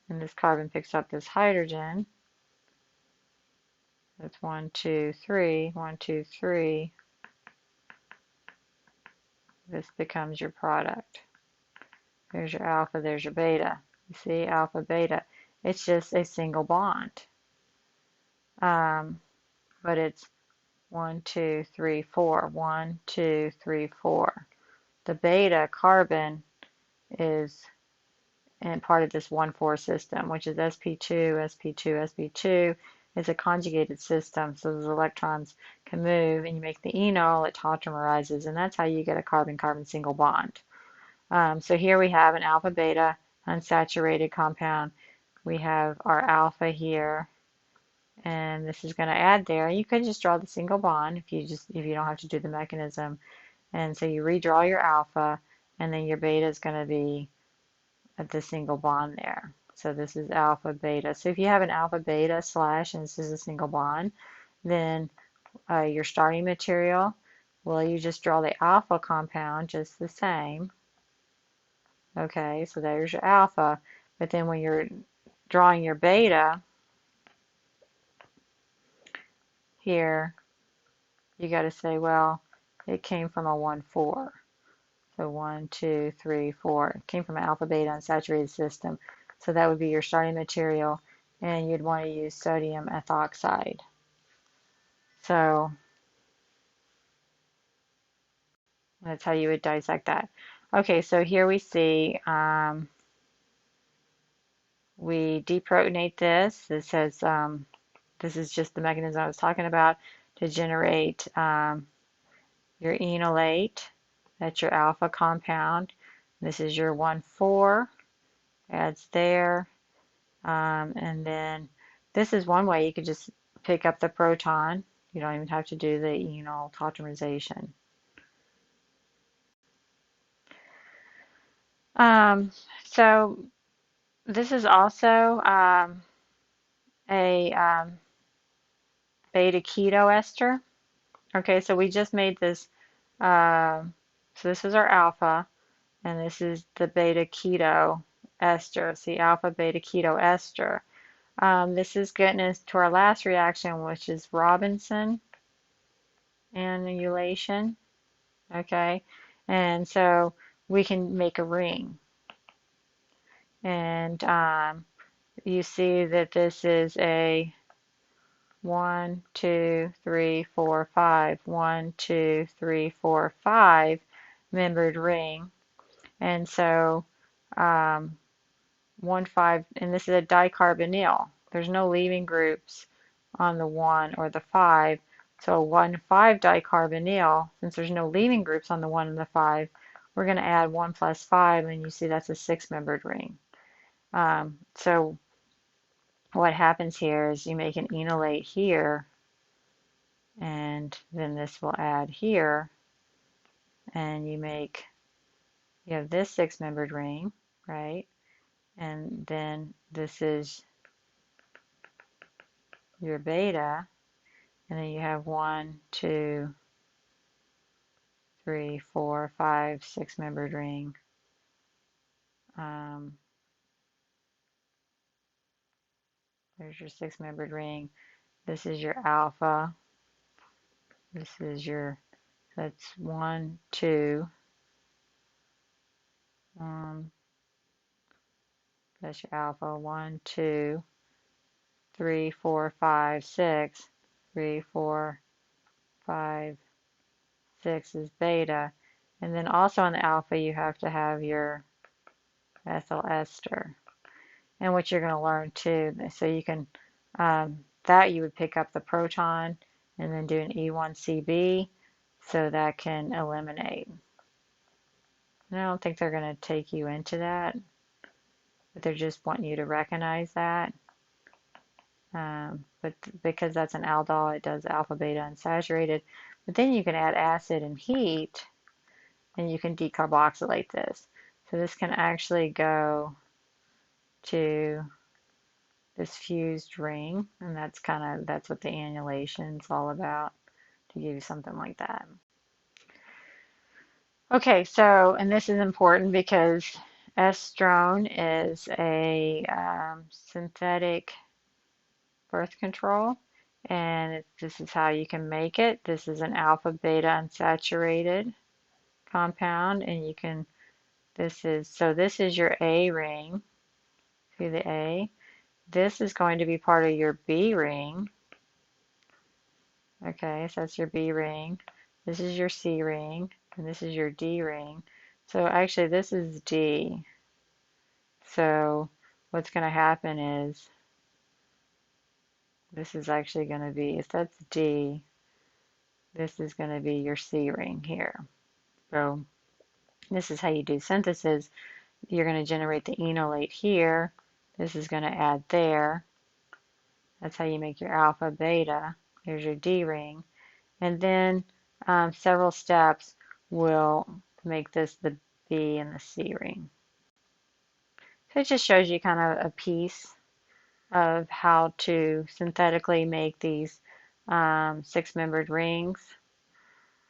and this carbon picks up this hydrogen, that's 1, 2, 3, 1, 2, 3. This becomes your product. There's your alpha, there's your beta. You see, alpha, beta. It's just a single bond. But it's 1, 2, 3, 4. 1, 2, 3, 4. The beta carbon is in part of this 1,4 system, which is sp2, sp2, sp2. It's a conjugated system, so those electrons can move, and you make the enol, it tautomerizes, and that's how you get a carbon-carbon single bond. So here we have an alpha beta unsaturated compound. We have our alpha here, and this is going to add there. You could just draw the single bond if you don't have to do the mechanism. And so you redraw your alpha, and then your beta is going to be at the single bond there. So this is alpha beta. So if you have an alpha beta slash and this is a single bond, then your starting material, well, you just draw the alpha compound just the same. Okay, so there's your alpha. But then when you're drawing your beta here, you got to say, well, it came from a 1,4. So 1, 2, 3, 4. It came from an alpha beta unsaturated system. So that would be your starting material, and you'd want to use sodium ethoxide. So that's how you would dissect that. Okay, so here we see we deprotonate this. This says this is just the mechanism I was talking about to generate your enolate. That's your alpha compound. This is your 1,4. Adds there. And then this is one way you could just pick up the proton. You don't even have to do the enol tautomerization. So this is also a beta keto ester. Okay, so we just made this. So this is our alpha, and this is the beta keto ester. See, alpha beta keto ester. This is getting us to our last reaction, which is Robinson annulation. Okay, and so we can make a ring. And you see that this is a 1, 2, 3, 4, 5, 1, 2, 3, 4, 5 membered ring. And so 1, 5, and this is a dicarbonyl. There's no leaving groups on the 1 or the 5. So 1, 5 dicarbonyl, since there's no leaving groups on the 1 and the 5, we're going to add 1 plus 5, and you see that's a 6-membered ring. So what happens here is you make an enolate here, and then this will add here, and you have this 6-membered ring, right? And then this is your beta, and then you have 1, 2, 3, 4, 5, 6-membered ring. There's your 6-membered ring. This is your alpha. This is your, that's 1, 2. That's your alpha. 1, 2, 3, 4, 5, 6. 3, 4, 5, 6 is beta. And then also on the alpha, you have to have your ethyl ester. And what you're going to learn too, so you can, that you would pick up the proton and then do an E1CB, so that can eliminate. And I don't think they're going to take you into that, but they're just wanting you to recognize that. But because that's an aldol, it does alpha beta unsaturated. But then you can add acid and heat, and you can decarboxylate this. So this can actually go to this fused ring, and that's what the annulation is all about, to give you something like that. Okay, so, and this is important because estrone is a synthetic birth control, and this is how you can make it. This is an alpha beta unsaturated compound, and you can, this is your A ring. See the A? This is going to be part of your B ring. Okay, so that's your B ring. This is your C ring, and this is your D ring. So actually this is D. So what's going to happen is this is actually going to be, if that's D, this is going to be your C ring here. So this is how you do synthesis. You're going to generate the enolate here. This is going to add there. That's how you make your alpha beta. Here's your D ring. And then several steps will make this the B and the C ring. So it just shows you kind of a piece of how to synthetically make these 6-membered rings.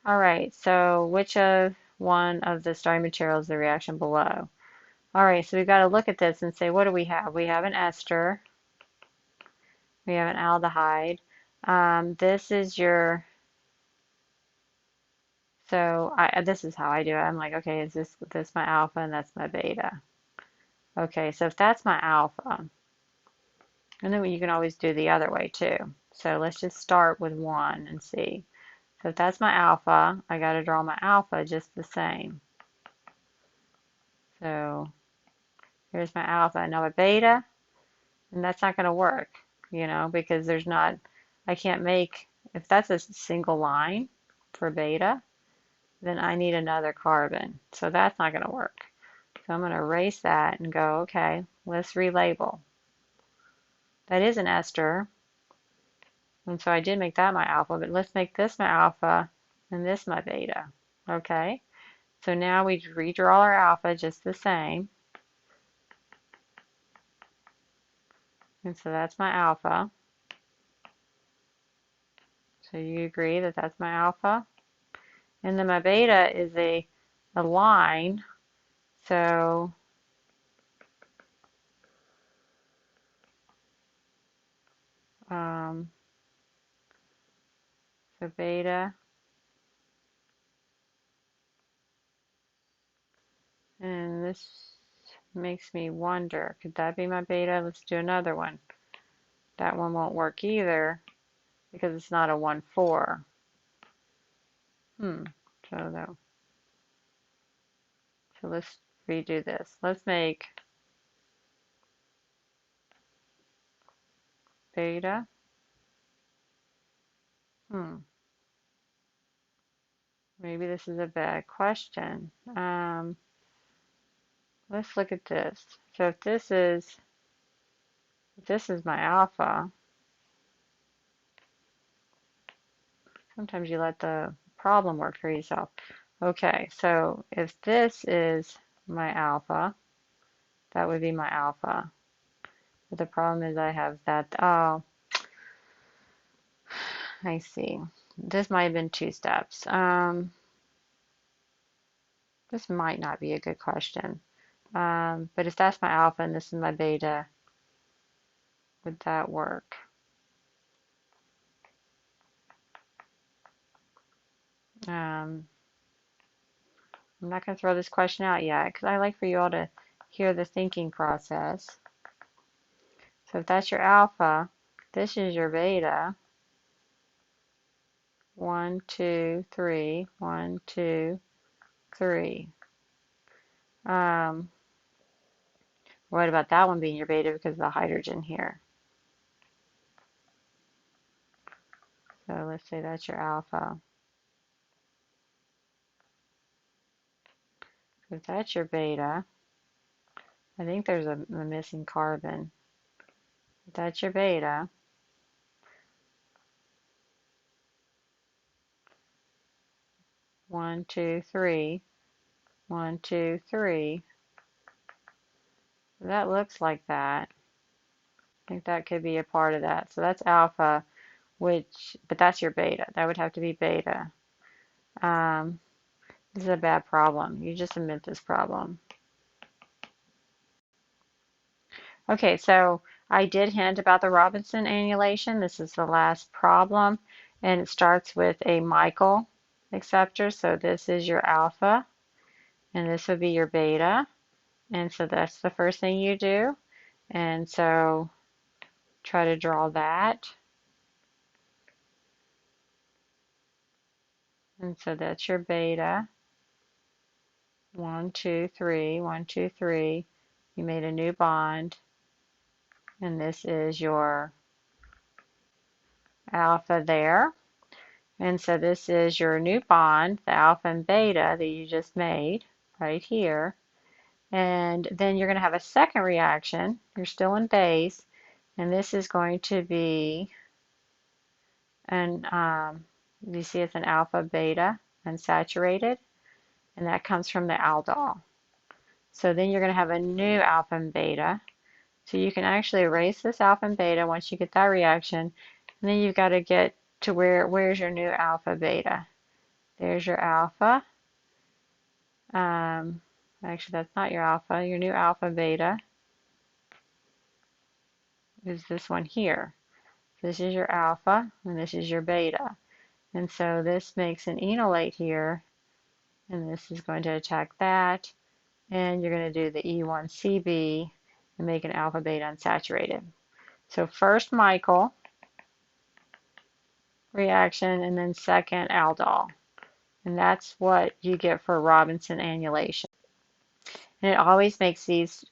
All right, so which of one of the starting materials is the reaction below? All right, so we've got to look at this and say, what do we have? We have an ester. We have an aldehyde. This is your So this is how I do it. I'm like, okay, is this my alpha and that's my beta? Okay, so if that's my alpha, and then you can always do the other way too. So let's just start with 1 and see. So if that's my alpha, I got to draw my alpha just the same. So here's my alpha. Now my beta, and that's not going to work, because I can't make, if that's a single line for beta, then I need another carbon. So that's not going to work. So I'm going to erase that and go, okay, let's relabel. That is an ester, and so I did make that my alpha, but let's make this my alpha and this my beta. Okay, so now we redraw our alpha just the same. And so that's my alpha. So you agree that that's my alpha? And then my beta is a line. So um, so beta, and this makes me wonder, could that be my beta? Let's do another one. That one won't work either because it's not a 1, 4. So though, so let's redo this. Let's make beta. Maybe this is a bad question. Let's look at this. So if this is my alpha, sometimes you let the problem work for yourself. Okay, so if this is my alpha, that would be my alpha. But the problem is I have that, oh, I see. This might have been 2 steps. This might not be a good question. But if that's my alpha and this is my beta, would that work? I'm not going to throw this question out yet because I like for you all to hear the thinking process. So if that's your alpha, this is your beta. 1, 2, 3, 1, 2, 3. What about that one being your beta because of the hydrogen here? So let's say that's your alpha. If that's your beta, I think there's a missing carbon. If that's your beta, one, two, three, 1, 2, 3. That looks like that. I think that could be a part of that. So that's alpha, but that's your beta. That would have to be beta. This is a bad problem. You just admit this problem. Okay, so I did hint about the Robinson annulation. This is the last problem, and it starts with a Michael acceptor. So this is your alpha, and this would be your beta. And so that's the first thing you do. And so try to draw that. And so that's your beta. 1, 2, 3, 1, 2, 3. You made a new bond. And this is your alpha there. And so this is your new bond, the alpha and beta that you just made right here. And then you're going to have a second reaction. You're still in base. And this is going to be you see it's an alpha beta unsaturated. And that comes from the aldol. So then you're going to have a new alpha and beta. So you can actually erase this alpha and beta once you get that reaction. And then you've got to get to where's your new alpha beta. There's your alpha. Actually, that's not your alpha. Your new alpha beta is this one here. This is your alpha, and this is your beta. And so this makes an enolate here and this is going to attack that, and you're going to do the E1CB and make an alpha beta unsaturated. So first Michael reaction, and then second aldol. And that's what you get for Robinson annulation. And it always makes these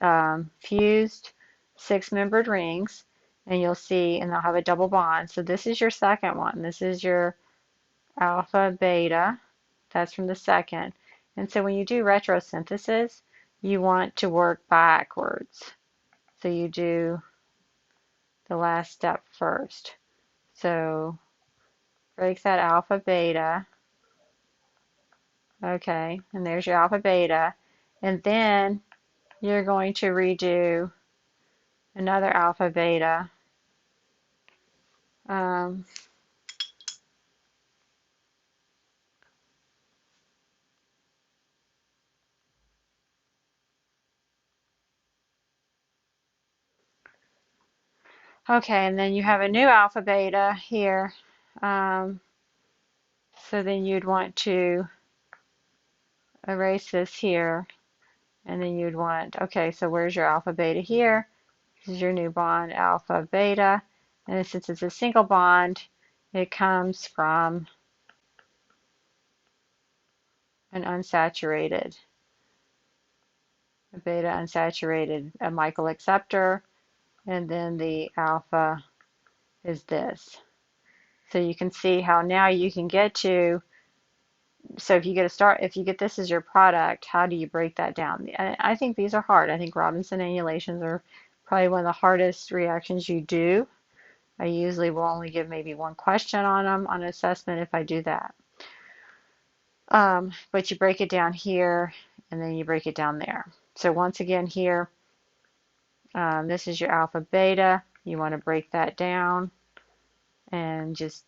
fused six-membered rings, and you'll see, and they'll have a double bond. So this is your second one. This is your alpha beta. That's from the second. And so when you do retrosynthesis, you want to work backwards. So you do the last step first. So break that alpha beta. Okay, and there's your alpha beta. And then you're going to redo another alpha beta. Um, okay, and then you have a new alpha beta here. Um, so then you'd want to erase this here. And then you'd want, okay, so where's your alpha beta here? This is your new bond, alpha beta. And since it's a single bond, it comes from an unsaturated, a beta unsaturated, a Michael acceptor. And then the alpha is this. So you can see how now you can get to, so if you get a start, if you get this as your product, how do you break that down? I think these are hard. I think Robinson annulations are probably one of the hardest reactions you do. I usually will only give maybe one question on them on assessment if I do that. But you break it down here and then you break it down there. So once again here, this is your alpha beta. You want to break that down and just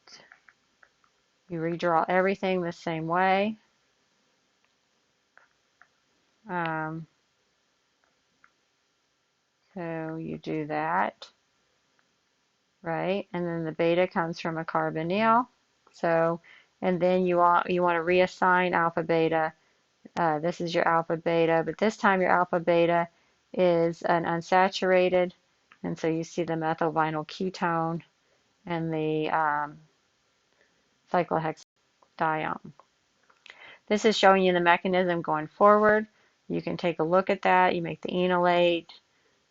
you redraw everything the same way. Um, so you do that, right? And then the beta comes from a carbonyl. So, and then you want to reassign alpha beta. This is your alpha beta, but this time your alpha beta is an unsaturated, and so you see the methylvinyl ketone and the cyclohexadione. This is showing you the mechanism going forward. You can take a look at that. You make the enolate,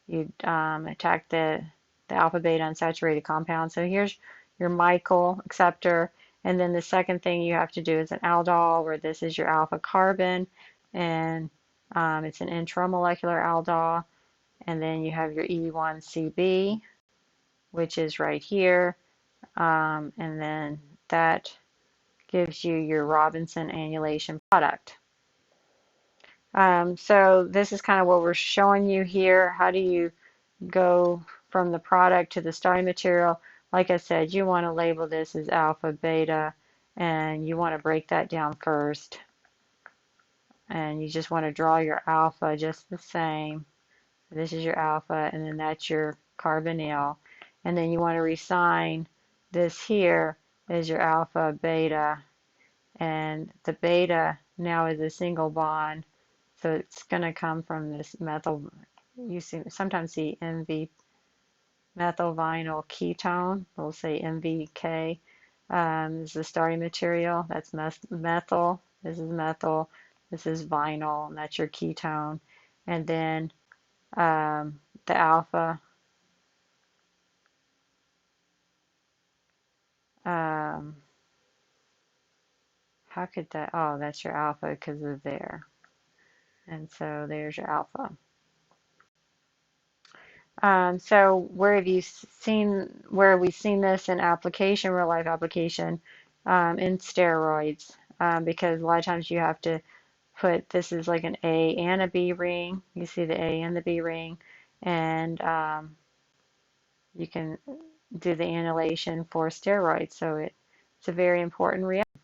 you attack the alpha beta unsaturated compound. So here's your Michael acceptor. And then the second thing you have to do is an aldol, where this is your alpha carbon, and it's an intramolecular aldol. And then you have your E1CB, which is right here. And then that gives you your Robinson annulation product. So this is kind of what we're showing you here. How do you go from the product to the starting material? Like I said, you want to label this as alpha, beta, and you want to break that down first. And you just want to draw your alpha just the same. This is your alpha, and then that's your carbonyl. And then you want to reassign this here as your alpha, beta, and the beta now is a single bond. So it's going to come from this methyl, you sometimes see MV, methylvinyl ketone, we'll say MVK. This is the starting material, that's methyl, this is methyl, this is vinyl, and that's your ketone. And then the alpha, how could that, oh, that's your alpha because of there. And so there's your alpha. So where have we seen this in application, real life application, in steroids? Because a lot of times you have to put, this is like an A and a B ring. You see the A and the B ring, and you can do the annulation for steroids. So it's a very important reaction.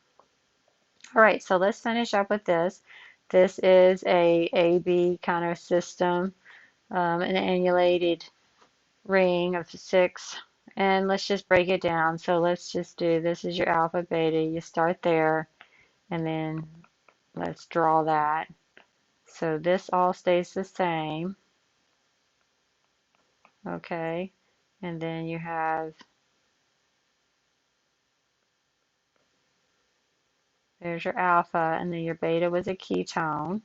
All right, so let's finish up with this. This is a AB kind of system, an annulated ring of 6, and let's just break it down. So let's just do, this is your alpha beta, you start there, and then let's draw that. So this all stays the same, okay? And then you have, there's your alpha, and then your beta was a ketone.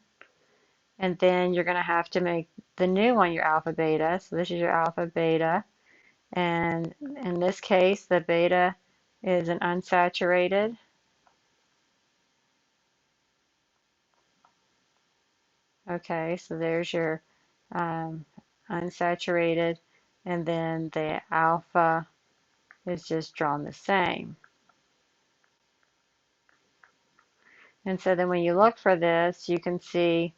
And then you're going to have to make the new one your alpha beta. So this is your alpha beta. And in this case, the beta is an unsaturated. Okay, so there's your um, unsaturated. And then the alpha is just drawn the same. And so then when you look for this, you can see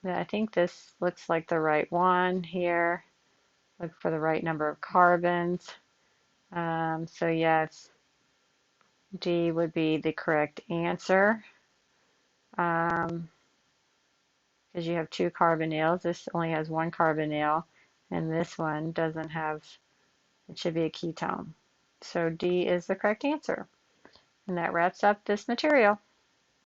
that I think this looks like the right one here. Look for the right number of carbons. So yes, D would be the correct answer. Because you have two carbonyls. This only has one carbonyl, and this one doesn't have, it should be a ketone. So D is the correct answer. And that wraps up this material.